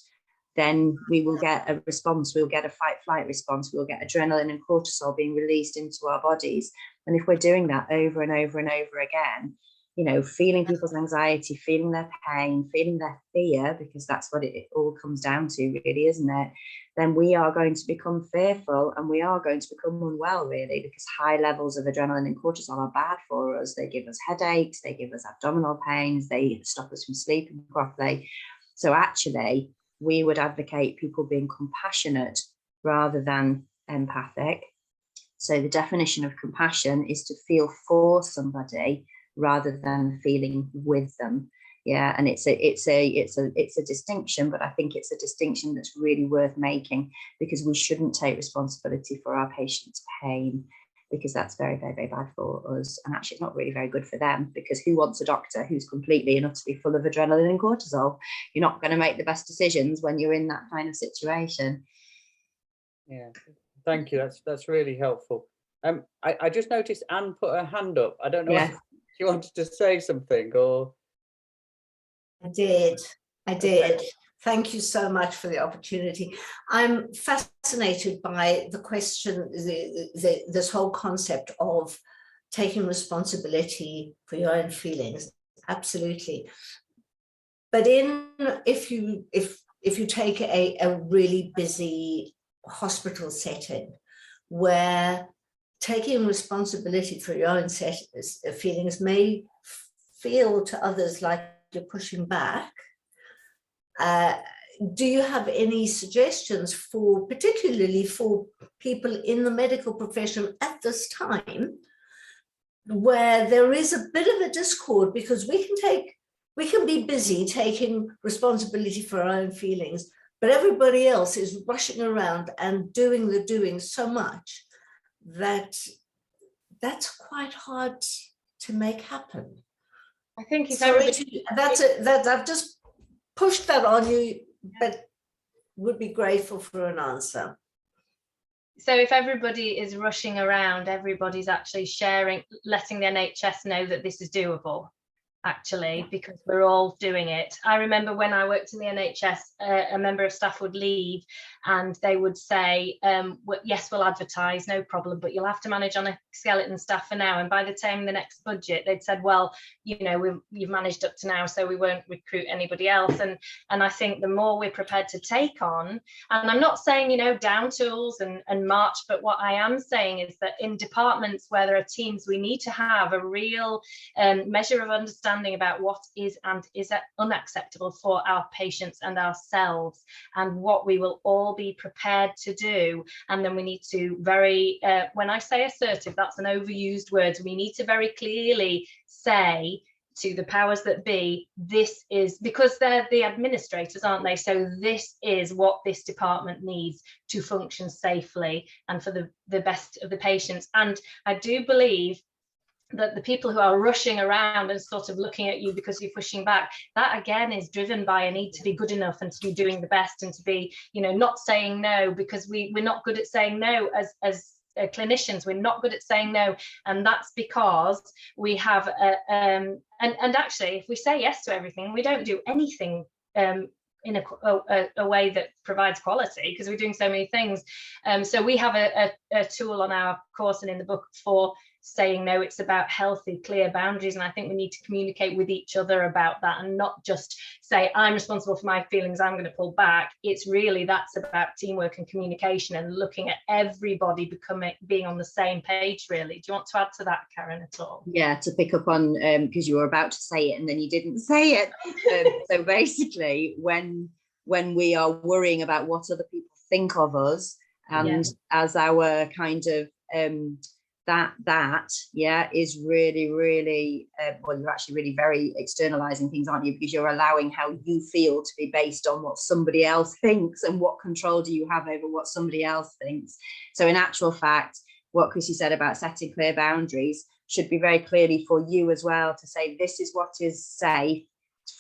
Speaker 4: then we will get a response. We'll get a fight-flight response. We'll get adrenaline and cortisol being released into our bodies. And if we're doing that over and over and over again, you know, feeling people's anxiety, feeling their pain, feeling their fear, because that's what it all comes down to, really, isn't it? Then we are going to become fearful and we are going to become unwell, really, because high levels of adrenaline and cortisol are bad for us. They give us headaches, they give us abdominal pains, they stop us from sleeping properly. So actually, we would advocate people being compassionate rather than empathic. So the definition of compassion is to feel for somebody rather than feeling with them. Yeah, and it's a distinction, but I think it's a distinction that's really worth making, because we shouldn't take responsibility for our patients' pain, because that's very, very, very bad for us, and actually it's not really very good for them, because who wants a doctor who's completely and utterly full of adrenaline and cortisol? You're not going to make the best decisions when you're in that kind of situation.
Speaker 2: Yeah, thank you. That's really helpful. I just noticed Anne put her hand up. I don't know
Speaker 4: Yeah.
Speaker 2: if she wanted to say something or.
Speaker 1: I did.
Speaker 2: Okay.
Speaker 1: Thank you so much for the opportunity. I'm fascinated by the question, this whole concept of taking responsibility for your own feelings. Absolutely. But if you take a really busy hospital setting where taking responsibility for your own feelings may feel to others like you're pushing back, do you have any suggestions particularly for people in the medical profession at this time, where there is a bit of a discord, because we can be busy taking responsibility for our own feelings, but everybody else is rushing around and doing so much that that's quite hard to make happen.
Speaker 3: I think if
Speaker 1: Sorry,
Speaker 3: everybody,
Speaker 1: I've just pushed that on you, but would be grateful for an answer.
Speaker 3: so if everybody is rushing around, everybody's actually sharing, letting the NHS know that this is doable, actually, because we're all doing it. I remember when I worked in the NHS, a member of staff would leave and they would say, yes, we'll advertise, no problem, but you'll have to manage on a skeleton staff for now. And by the time the next budget, they'd said, well, you know, you've managed up to now, so we won't recruit anybody else. And I think the more we're prepared to take on, and I'm not saying, you know, down tools and march, but what I am saying is that in departments where there are teams, we need to have a real measure of understanding about what is and is unacceptable for our patients and ourselves, and what we will all be prepared to do. And then we need to when I say assertive, that's an overused word. We need to very clearly say to the powers that be, this is, because they're the administrators, aren't they? So this is what this department needs to function safely and for the best of the patients. And I do believe that the people who are rushing around and sort of looking at you because you're pushing back, that again is driven by a need to be good enough and to be doing the best and to be, you know, not saying no, because we're not good at saying no as clinicians. We're not good at saying no, and that's because we have and actually, if we say yes to everything, we don't do anything in a way that provides quality, because we're doing so many things. So we have a tool on our course and in the book for saying no. It's about healthy, clear boundaries, and I think we need to communicate with each other about that and not just say, I'm responsible for my feelings, I'm going to pull back. It's really, that's about teamwork and communication and looking at everybody being on the same page, really. Do you want to add to that, Karen, at all?
Speaker 4: Yeah, to pick up on, because you were about to say it and then you didn't say it. So basically, when we are worrying about what other people think of us, and as our kind of that is really well, you're actually really very externalizing things, aren't you? Because you're allowing how you feel to be based on what somebody else thinks, and what control do you have over what somebody else thinks. So in actual fact, what Chrissie said about setting clear boundaries should be very clearly for you as well, to say, this is what is safe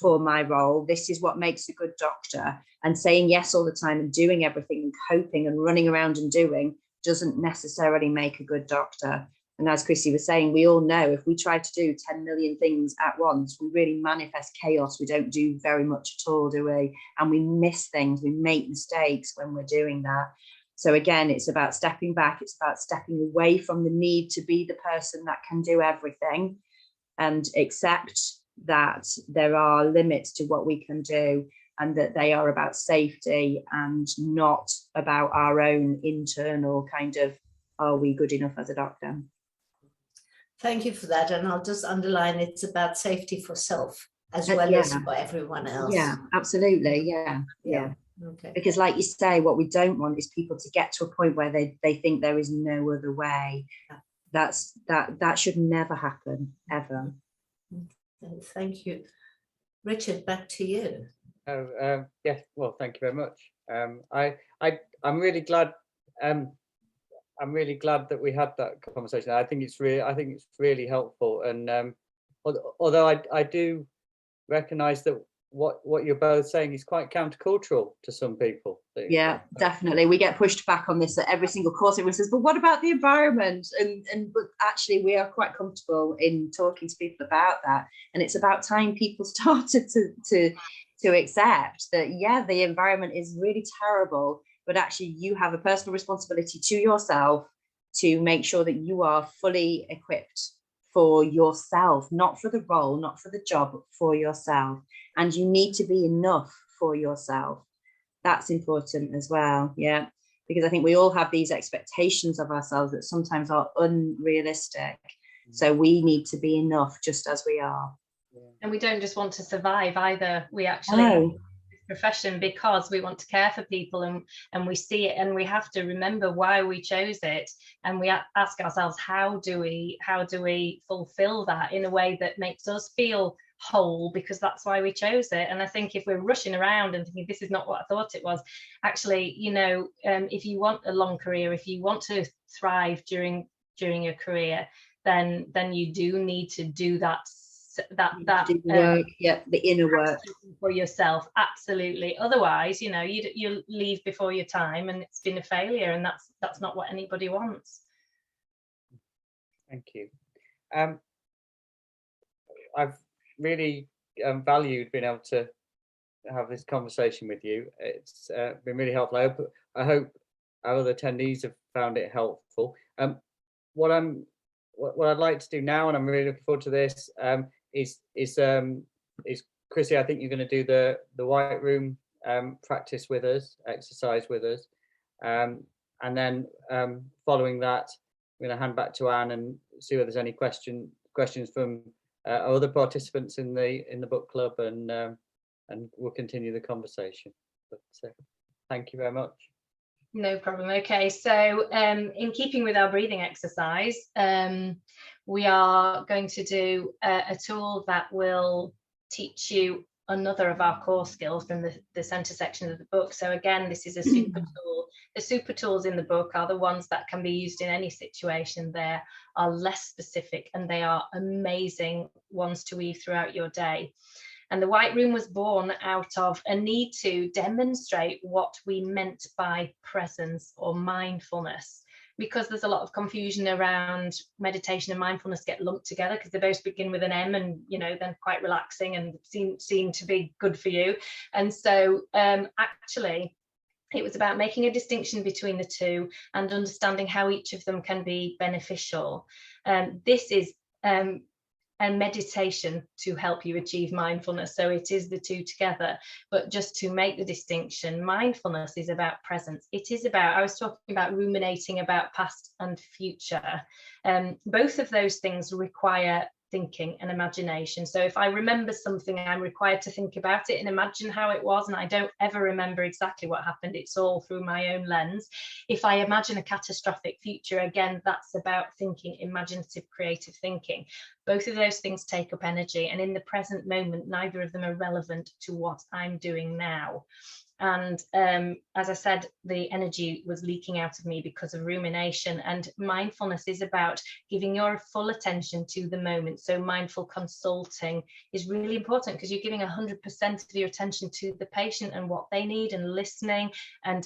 Speaker 4: for my role, this is what makes a good doctor. And saying yes all the time and doing everything and coping and running around and doing doesn't necessarily make a good doctor. And as Chrissie was saying, we all know if we try to do 10 million things at once, we really manifest chaos. We don't do very much at all, do we? And we miss things, we make mistakes when we're doing that. So again, it's about stepping back, it's about stepping away from the need to be the person that can do everything, and accept that there are limits to what we can do, and that they are about safety and not about our own internal kind of, are we good enough as a doctor?
Speaker 1: Thank you for that. And I'll just underline, it's about safety for self as well as for everyone else.
Speaker 4: Yeah, absolutely. Yeah.
Speaker 1: Okay.
Speaker 4: Because like you say, what we don't want is people to get to a point where they think there is no other way. That should never happen, ever.
Speaker 1: Thank you. Richard, back to you.
Speaker 2: Yes, well, thank you very much. I'm really glad. I'm really glad that we had that conversation. I think it's really helpful. And although I do recognise that what you're both saying is quite countercultural to some people.
Speaker 4: Yeah, definitely. We get pushed back on this at every single course. Everyone says, but what about the environment? But actually we are quite comfortable in talking to people about that. And it's about time people started to accept that, yeah, the environment is really terrible, but actually you have a personal responsibility to yourself to make sure that you are fully equipped for yourself, not for the role, not for the job, but for yourself. And you need to be enough for yourself. That's important as well. Yeah, because I think we all have these expectations of ourselves that sometimes are unrealistic. So we need to be enough just as we are.
Speaker 3: And we don't just want to survive either. We actually profession because we want to care for people, and we see it, and we have to remember why we chose it, and we ask ourselves, how do we fulfill that in a way that makes us feel whole, because that's why we chose it. And I think if we're rushing around and thinking this is not what I thought it was, actually, you know, if you want a long career, if you want to thrive during your career, then you do need to do that
Speaker 4: work, the inner work
Speaker 3: for yourself. Absolutely. Otherwise, you know, you leave before your time and it's been a failure, and that's not what anybody wants.
Speaker 2: Thank you. I've really valued being able to have this conversation with you. It's been really helpful. I hope our other attendees have found it helpful. What I'd like to do now, and I'm really looking forward to this, is Chrissie, I think you're going to do the white room practice with us, exercise with us, and then following that, I'm going to hand back to Anne and see whether there's any questions from other participants in the book club, and we'll continue the conversation. But thank you very much.
Speaker 3: No problem. Okay, so in keeping with our breathing exercise, we are going to do a tool that will teach you another of our core skills from the center section of the book. So again, this is a super tool. The super tools in the book are the ones that can be used in any situation. They are less specific, and they are amazing ones to weave throughout your day. And the White Room was born out of a need to demonstrate what we meant by presence or mindfulness, because there's a lot of confusion around meditation and mindfulness get lumped together because they both begin with an M, and you know, then quite relaxing and seem to be good for you. And so actually it was about making a distinction between the two and understanding how each of them can be beneficial. This is and meditation to help you achieve mindfulness. So it is the two together. But just to make the distinction, mindfulness is about presence. It is about, I was talking about ruminating about past and future. Both of those things require thinking and imagination. So if I remember something, I'm required to think about it and imagine how it was, and I don't ever remember exactly what happened. It's all through my own lens. If I imagine a catastrophic future, again, that's about thinking, imaginative, creative thinking. Both of those things take up energy, and in the present moment, neither of them are relevant to what I'm doing now. And as I said, the energy was leaking out of me because of rumination, and mindfulness is about giving your full attention to the moment. So mindful consulting is really important because you're giving 100% of your attention to the patient and what they need, and listening, and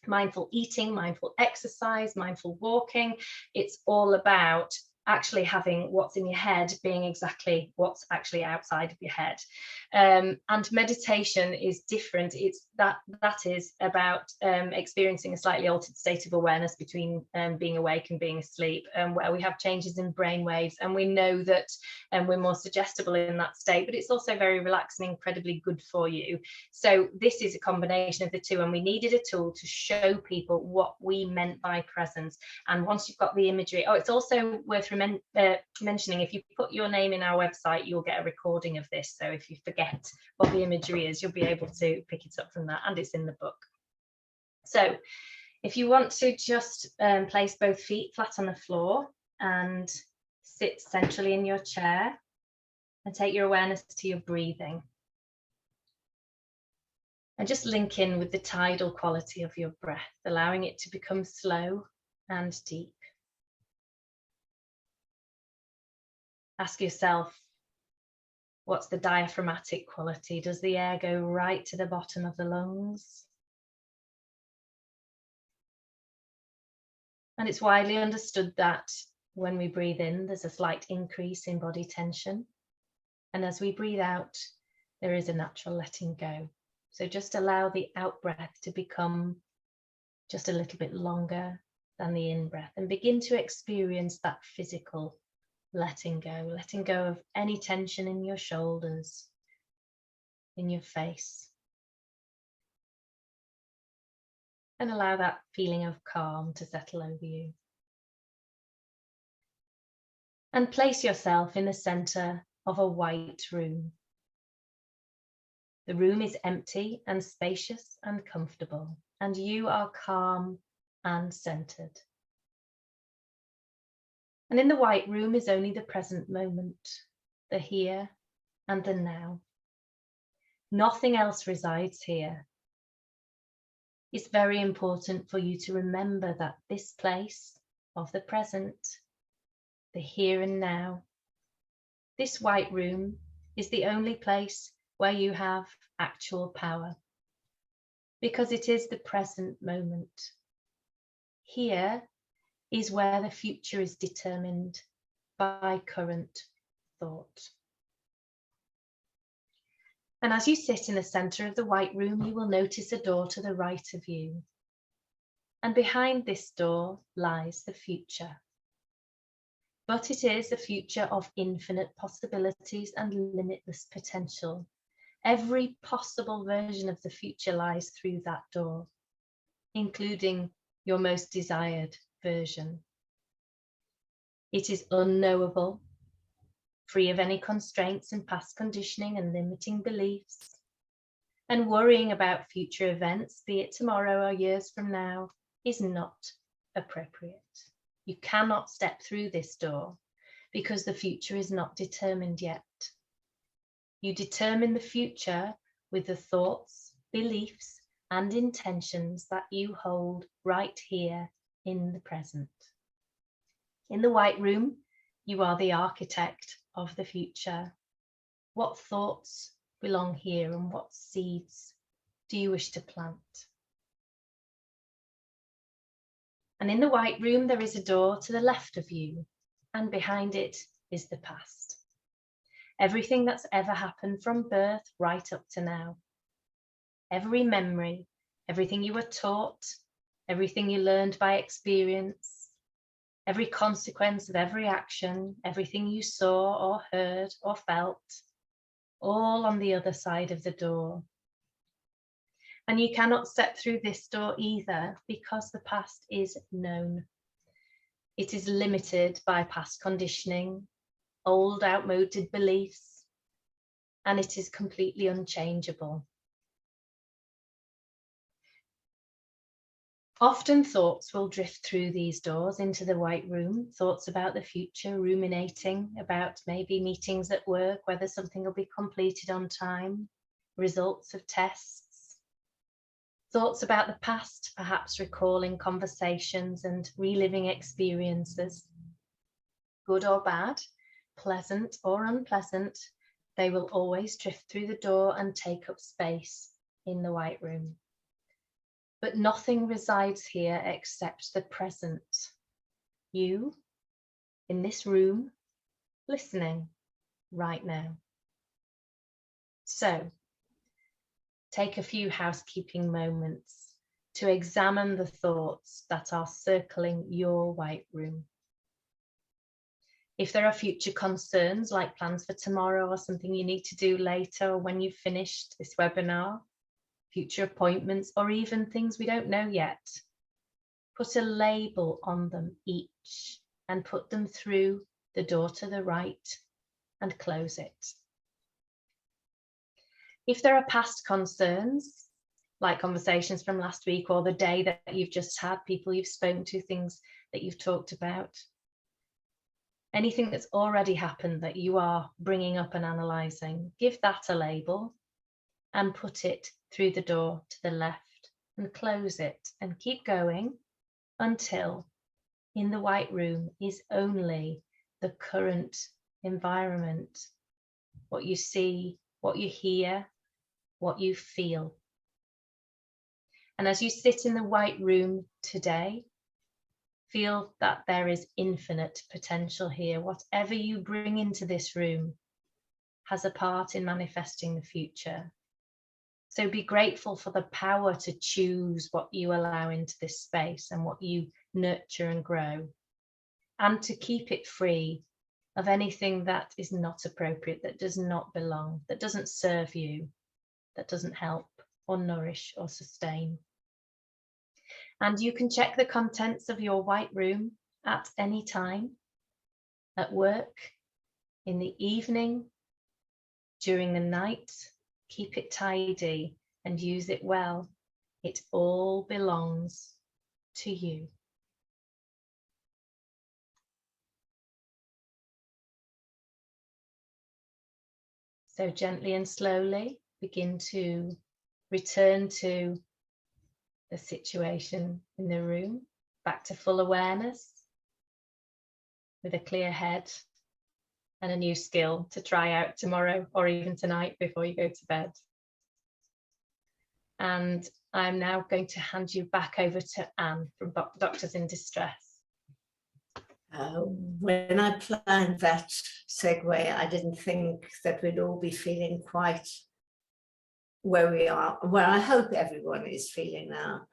Speaker 3: mindful eating, mindful exercise, mindful walking. It's all about actually having what's in your head being exactly what's actually outside of your head. And meditation is different. It's that is about experiencing a slightly altered state of awareness between being awake and being asleep, where we have changes in brain waves, and we know that we're more suggestible in that state, but it's also very relaxing, incredibly good for you. So this is a combination of the two, and we needed a tool to show people what we meant by presence. And once you've got the imagery, it's also worth mentioning, if you put your name in our website, you'll get a recording of this. So if you forget what the imagery is, you'll be able to pick it up from that, and it's in the book. So if you want to just place both feet flat on the floor and sit centrally in your chair, and take your awareness to your breathing, and just link in with the tidal quality of your breath, allowing it to become slow and deep. Ask yourself, what's the diaphragmatic quality? Does the air go right to the bottom of the lungs? And it's widely understood that when we breathe in, there's a slight increase in body tension. And as we breathe out, there is a natural letting go. So just allow the out breath to become just a little bit longer than the in breath, and begin to experience that physical letting go of any tension in your shoulders, in your face. And allow that feeling of calm to settle over you. And place yourself in the center of a white room. The room is empty and spacious and comfortable, and you are calm and centered. And in the white room is only the present moment, the here and the now. Nothing else resides here. It's very important for you to remember that this place of the present, the here and now, this white room is the only place where you have actual power, because it is the present moment. Here is where the future is determined by current thought. And as you sit in the center of the white room, you will notice a door to the right of you. And behind this door lies the future. But it is a future of infinite possibilities and limitless potential. Every possible version of the future lies through that door, including your most desired version. It is unknowable, free of any constraints and past conditioning and limiting beliefs. And worrying about future events, be it tomorrow or years from now, is not appropriate. You cannot step through this door because the future is not determined yet. You determine the future with the thoughts, beliefs, and intentions that you hold right here in the present. In the white room, you are the architect of the future. What thoughts belong here, and what seeds do you wish to plant? And in the white room, there is a door to the left of you, and behind it is the past. Everything that's ever happened from birth right up to now. Every memory, everything you were taught, everything you learned by experience, every consequence of every action, everything you saw or heard or felt, all on the other side of the door. And you cannot step through this door either, because the past is known. It is limited by past conditioning, old outmoded beliefs, and it is completely unchangeable. Often thoughts will drift through these doors into the white room, thoughts about the future, ruminating about maybe meetings at work, whether something will be completed on time, results of tests. Thoughts about the past, perhaps recalling conversations and reliving experiences. Good or bad, pleasant or unpleasant, they will always drift through the door and take up space in the white room. But nothing resides here except the present. You, in this room, listening right now. So, take a few housekeeping moments to examine the thoughts that are circling your white room. If there are future concerns, like plans for tomorrow or something you need to do later, or when you've finished this webinar, future appointments, or even things we don't know yet, put a label on them each and put them through the door to the right and close it. If there are past concerns, like conversations from last week or the day that you've just had, people you've spoken to, things that you've talked about, anything that's already happened that you are bringing up and analysing, give that a label and put it through the door to the left and close it, and keep going until in the white room is only the current environment, what you see, what you hear, what you feel. And as you sit in the white room today, feel that there is infinite potential here. Whatever you bring into this room has a part in manifesting the future. So be grateful for the power to choose what you allow into this space and what you nurture and grow, and to keep it free of anything that is not appropriate, that does not belong, that doesn't serve you, that doesn't help or nourish or sustain. And you can check the contents of your white room at any time, at work, in the evening, during the night. Keep it tidy and use it well. It all belongs to you. So gently and slowly begin to return to the situation in the room, back to full awareness, with a clear head and a new skill to try out tomorrow or even tonight before you go to bed. And I'm now going to hand you back over to Anne from Doctors in Distress.
Speaker 1: When I planned that segue, I didn't think that we'd all be feeling quite where we are, where I hope everyone is feeling now.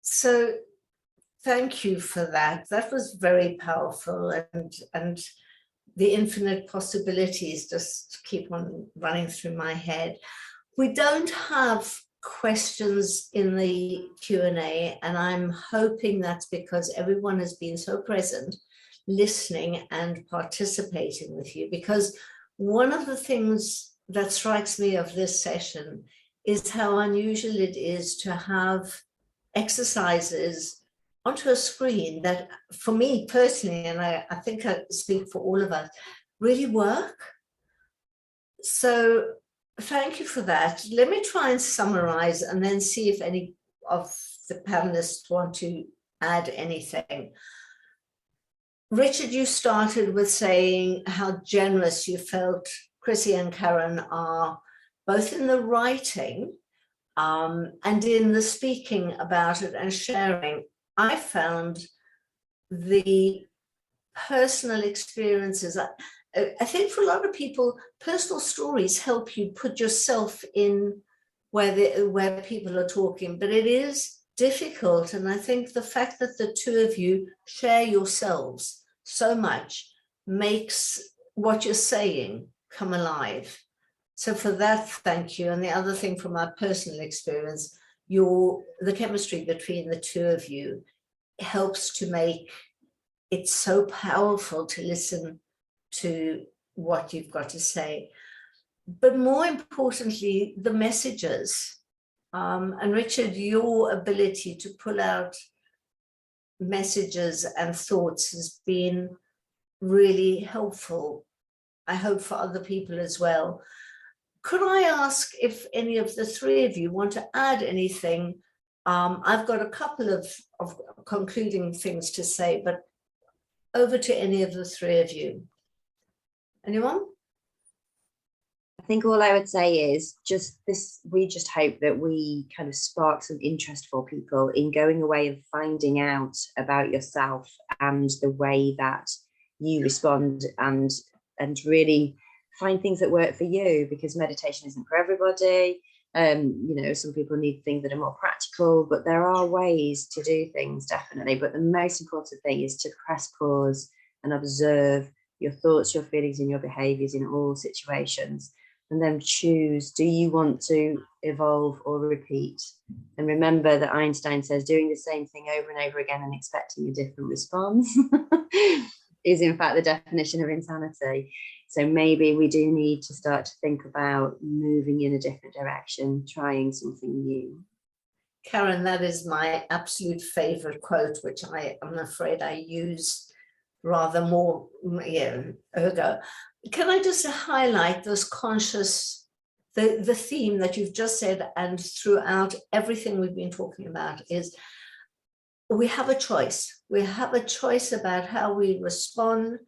Speaker 1: So thank you for that. That was very powerful, and the infinite possibilities just keep on running through my head. We don't have questions in the Q&A, and I'm hoping that's because everyone has been so present, listening and participating with you, because one of the things that strikes me of this session is how unusual it is to have exercises onto a screen that, for me personally, and I think I speak for all of us, really work. So thank you for that. Let me try and summarize and then see if any of the panelists want to add anything. Richard, you started with saying how generous you felt Chrissie and Karen are, both in the writing and in the speaking about it and sharing. I found the personal experiences, I think for a lot of people, personal stories help you put yourself in where people are talking, but it is difficult. And I think the fact that the two of you share yourselves so much makes what you're saying come alive. So for that, thank you. And the other thing from my personal experience, the chemistry between the two of you helps to make it so powerful to listen to what you've got to say. But more importantly, the messages. And Richard, your ability to pull out messages and thoughts has been really helpful, I hope, for other people as well. Could I ask if any of the three of you want to add anything? I've got a couple of concluding things to say, but over to any of the three of you. Anyone?
Speaker 4: I think all I would say is we just hope that we kind of spark some interest for people in going away and finding out about yourself and the way that you respond, and really find things that work for you, because meditation isn't for everybody. Some people need things that are more practical, but there are ways to do things, definitely. But the most important thing is to press pause and observe your thoughts, your feelings, and your behaviors in all situations, and then choose, do you want to evolve or repeat? And remember that Einstein says doing the same thing over and over again and expecting a different response is in fact the definition of insanity. So maybe we do need to start to think about moving in a different direction, trying something new.
Speaker 1: Karen, that is my absolute favorite quote, which I'm afraid I use rather more, ergo. Can I just highlight those conscious, the theme that you've just said, and throughout everything we've been talking about, is we have a choice. We have a choice about how we respond.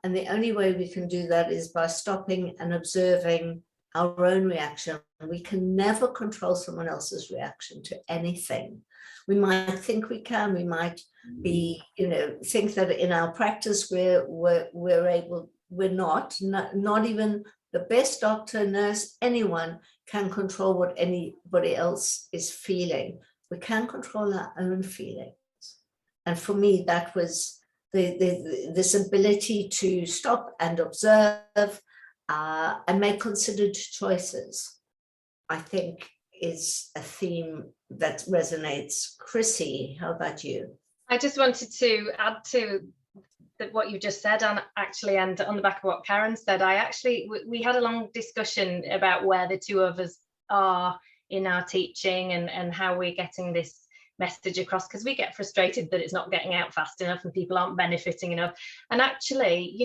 Speaker 1: And the only way we can do that is by stopping and observing our own reaction. We can never control someone else's reaction to anything. We might think we can, we might be, think that in our practice we're able, we're not even the best doctor, nurse, anyone can control what anybody else is feeling. We can control our own feelings. And for me, that was this ability to stop and observe and make considered choices, I think, is a theme that resonates. Chrissie, how about you?
Speaker 3: I just wanted to add to what you just said, and on the back of what Karen said, we had a long discussion about where the two of us are in our teaching and how we're getting this message across, because we get frustrated that it's not getting out fast enough and people aren't benefiting enough. And actually,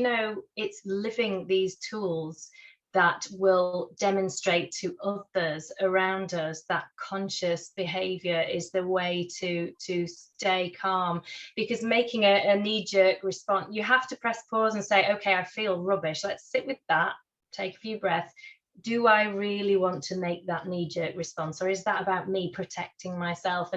Speaker 3: it's living these tools that will demonstrate to others around us that conscious behavior is the way to stay calm. Because making a knee-jerk response, you have to press pause and say, okay, I feel rubbish, let's sit with that, take a few breaths. Do I really want to make that knee-jerk response, or is that about me protecting myself?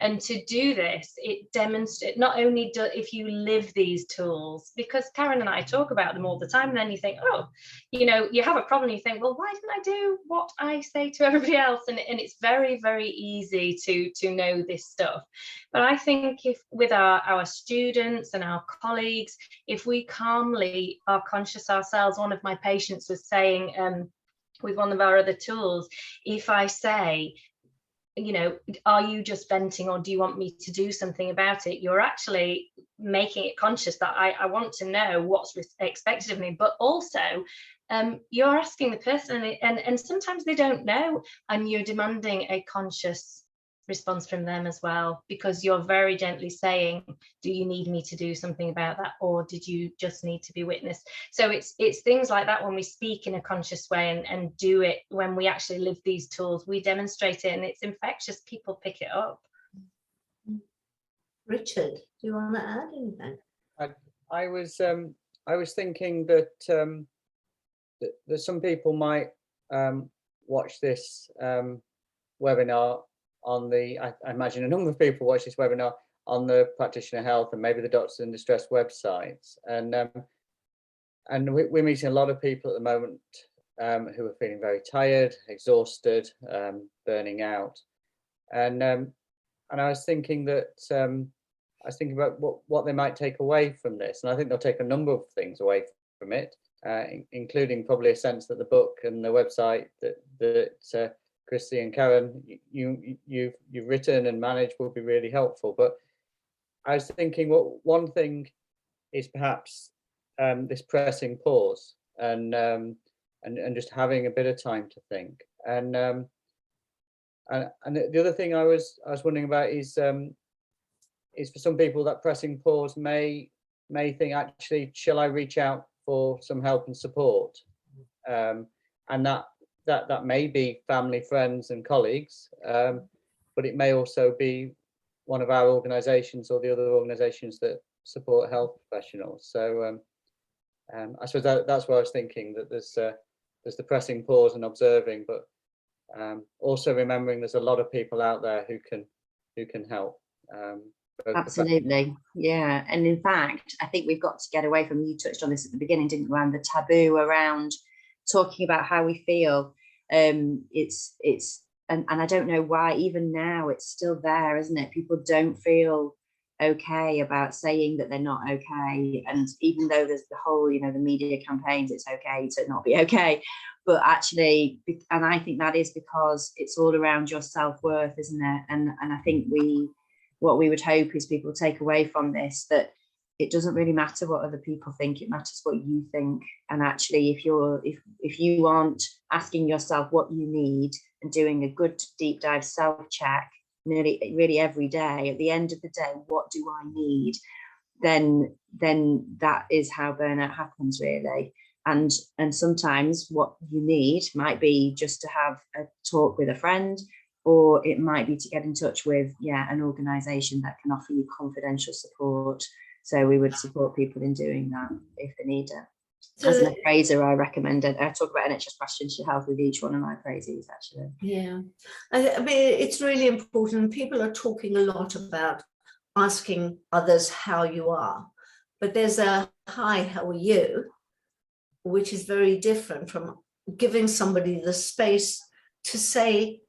Speaker 3: And to do this, it demonstrates, not only if you live these tools, because Karen and I talk about them all the time, and then you think, oh, you have a problem, you think, well, why didn't I do what I say to everybody else? And it's very, very easy to know this stuff. But I think if with our students and our colleagues, if we calmly are conscious ourselves, one of my patients was saying, with one of our other tools, if I say, are you just venting, or do you want me to do something about it? You're actually making it conscious that I want to know what's expected of me, but also you're asking the person, and sometimes they don't know, and you're demanding a conscious response from them as well, because you're very gently saying, do you need me to do something about that, or did you just need to be witnessed? So it's things like that. When we speak in a conscious way and do it, when we actually live these tools, we demonstrate it, and it's infectious. People pick it up.
Speaker 1: Richard, do you want to add anything?
Speaker 2: I was thinking that that some people might watch this webinar on I imagine a number of people watch this webinar on the Practitioner Health and maybe the Doctors in Distress websites, and we're meeting a lot of people at the moment who are feeling very tired, exhausted, burning out, and I was thinking about what they might take away from this, and I think they'll take a number of things away from it, including probably a sense that the book and the website that Chrissie and Karen, you've written and managed will be really helpful. But I was thinking, one thing is perhaps this pressing pause and just having a bit of time to think. And the other thing I was wondering about is for some people that pressing pause may think, actually, shall I reach out for some help and support? And that may be family, friends and colleagues, but it may also be one of our organisations or the other organisations that support health professionals. So I suppose that's what I was thinking, that there's the pressing pause and observing, but also remembering there's a lot of people out there who can help.
Speaker 4: Absolutely, yeah. And in fact, I think we've got to get away from, you touched on this at the beginning, didn't you, around the taboo around talking about how we feel. And I don't know why even now it's still there, isn't it? People don't feel okay about saying that they're not okay, and even though there's the whole, the media campaigns, it's okay to not be okay, but actually, and I think that is because it's all around your self-worth, isn't it? And I think what we would hope is people take away from this, that it doesn't really matter what other people think, it matters what you think. And actually, if you aren't asking yourself what you need and doing a good deep dive self-check really every day, at the end of the day, what do I need, then that is how burnout happens, really. And sometimes what you need might be just to have a talk with a friend, or it might be to get in touch with an organisation that can offer you confidential support. So we would support people in doing that if they need it. As an appraiser, I recommend it. I talk about NHS practitioner health with each one of my appraisees, actually.
Speaker 1: Yeah, I mean, it's really important. People are talking a lot about asking others how you are, but there's a hi, how are you, which is very different from giving somebody the space to say,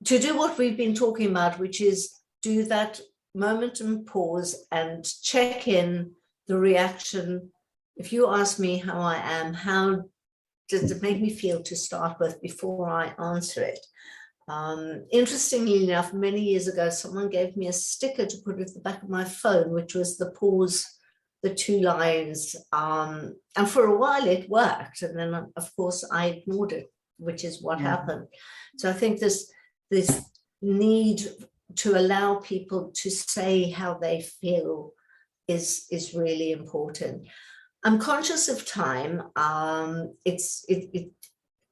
Speaker 1: to do what we've been talking about, which is do that moment and pause and check in the reaction. If you ask me how I am, how does it make me feel to start with before I answer it? Interestingly enough, many years ago, someone gave me a sticker to put at the back of my phone, which was the pause, the 2 lines. And for a while it worked. And then, of course, I ignored it, which is what happened. So I think this need to allow people to say how they feel is really important. I'm conscious of time. It's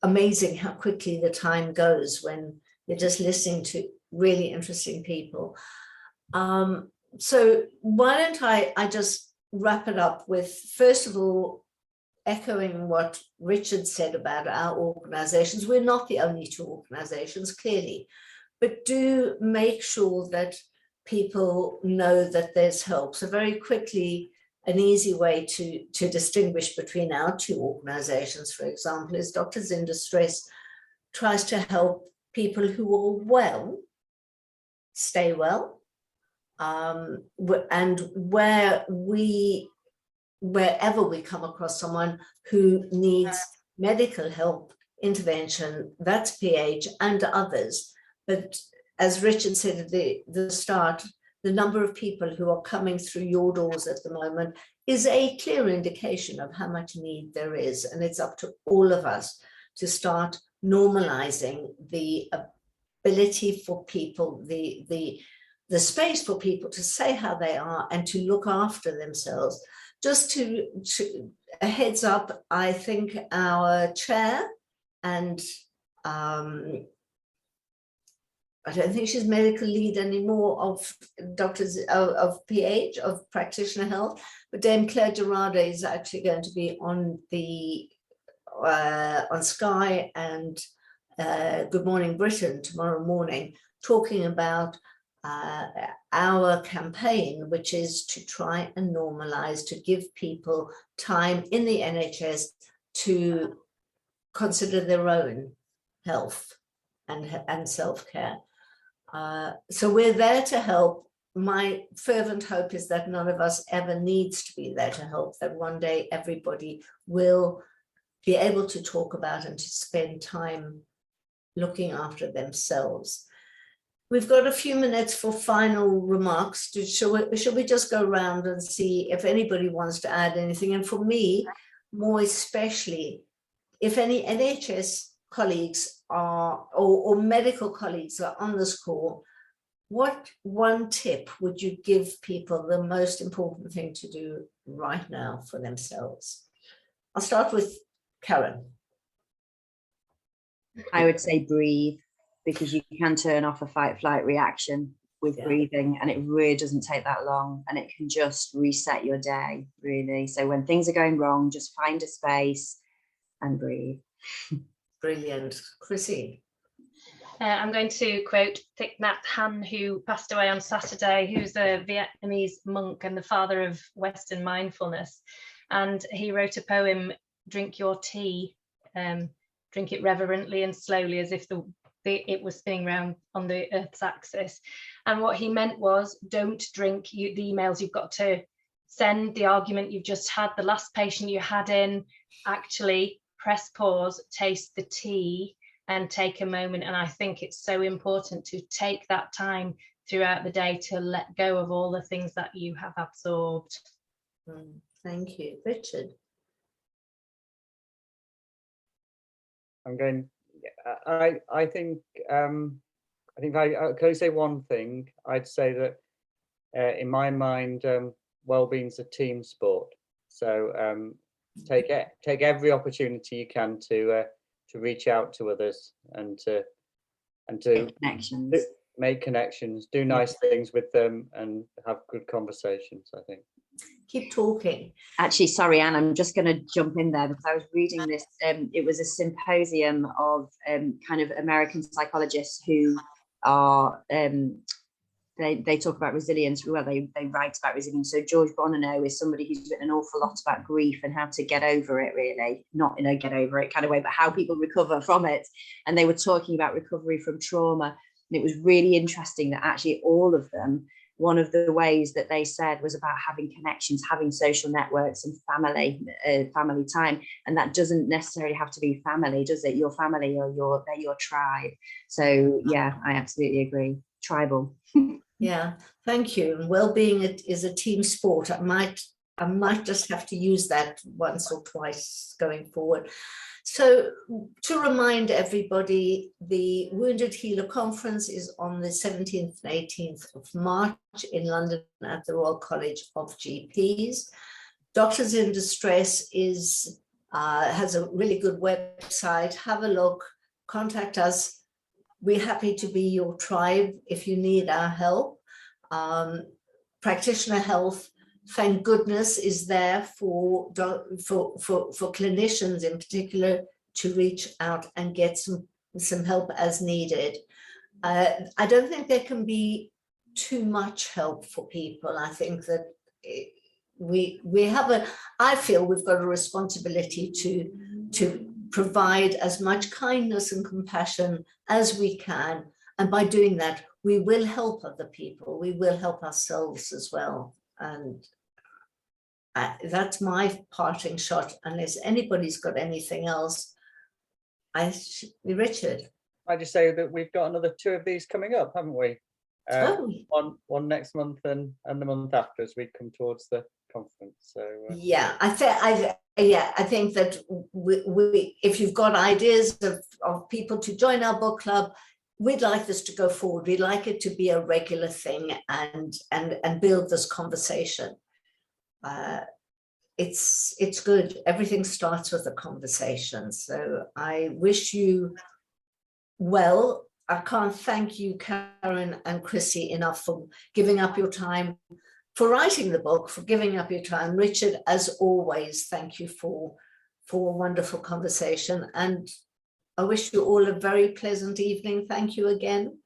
Speaker 1: amazing how quickly the time goes when you're just listening to really interesting people. So why don't I just wrap it up with, first of all, echoing what Richard said about our organizations. We're not the only 2 organizations, clearly, but do make sure that people know that there's help. So very quickly, an easy way to distinguish between our 2 organizations, for example, is Doctors in Distress tries to help people who are well stay well. And wherever we come across someone who needs medical help, intervention, that's PH and others. But as Richard said at the start, the number of people who are coming through your doors at the moment is a clear indication of how much need there is. And it's up to all of us to start normalizing the ability for people, the space for people to say how they are and to look after themselves. Just to a heads up, I think our chair and I don't think she's medical lead anymore of doctors of PH, of Practitioner Health, but Dame Claire Dorada is actually going to be on the on Sky and Good Morning Britain tomorrow morning, talking about our campaign, which is to try and normalize, to give people time in the NHS to consider their own health and self-care. So we're there to help. My fervent hope is that none of us ever needs to be there to help, that one day everybody will be able to talk about and to spend time looking after themselves. We've got a few minutes for final remarks. Should we just go around and see if anybody wants to add anything? And for me, more especially, if any NHS colleagues are, or medical colleagues are on this call, what one tip would you give people, the most important thing to do right now for themselves? I'll start with Karen.
Speaker 4: I would say breathe, because you can turn off a fight-flight reaction with breathing, and it really doesn't take that long, and it can just reset your day, really. So when things are going wrong, just find a space and breathe.
Speaker 1: Brilliant. Chrissie.
Speaker 3: I'm going to quote Thich Nhat Hanh, who passed away on Saturday, who's a Vietnamese monk and the father of Western mindfulness. And he wrote a poem, Drink Your Tea, drink it reverently and slowly, as if it was spinning around on the Earth's axis. And what he meant was, don't drink the emails you've got to send, the argument you've just had, the last patient you had in. Actually press pause, taste the tea, and take a moment. And I think it's so important to take that time throughout the day to let go of all the things that you have absorbed.
Speaker 1: Thank you. Richard.
Speaker 2: I'm going. I think if I could say one thing, I'd say that in my mind, well-being's a team sport. So take every opportunity you can to reach out to others and to make connections, do nice things with them, and have good conversations, I think.
Speaker 1: Keep talking.
Speaker 4: Actually, sorry, Anne, I'm just going to jump in there because I was reading this. It was a symposium of kind of American psychologists who are, they talk about resilience. Well, they write about resilience. So George Bonanno is somebody who's written an awful lot about grief and how to get over it, really. Not in a get over it kind of way, but how people recover from it. And they were talking about recovery from trauma. And it was really interesting that actually all of them, one of the ways that they said was about having connections, having social networks and family time. And that doesn't necessarily have to be family, does it? Your family or they're your tribe. So yeah, I absolutely agree. Tribal.
Speaker 1: Yeah, thank you. And well-being is a team sport. I might just have to use that once or twice going forward. So to remind everybody, the Wounded Healer Conference is on the 17th and 18th of March in London at the Royal College of GPs. Doctors in Distress has a really good website. Have a look, contact us. We're happy to be your tribe if you need our help. Practitioner Health, thank goodness, is there for clinicians in particular to reach out and get some help as needed. I don't think there can be too much help for people. I think that I feel we've got a responsibility to provide as much kindness and compassion as we can. And by doing that, we will help other people. We will help ourselves as well. And that's my parting shot, unless anybody's got anything else. Richard.
Speaker 2: I just say that we've got another 2 of these coming up, haven't we? One next month and the month after as we come towards the conference. So
Speaker 1: yeah, I think that we if you've got ideas of people to join our book club, we'd like this to go forward. We'd like it to be a regular thing and build this conversation. It's good. Everything starts with a conversation. So I wish you well. I can't thank you, Karen and Chrissie, enough for giving up your time, for writing the book, for giving up your time. Richard, as always, thank you for a wonderful conversation. And I wish you all a very pleasant evening. Thank you again.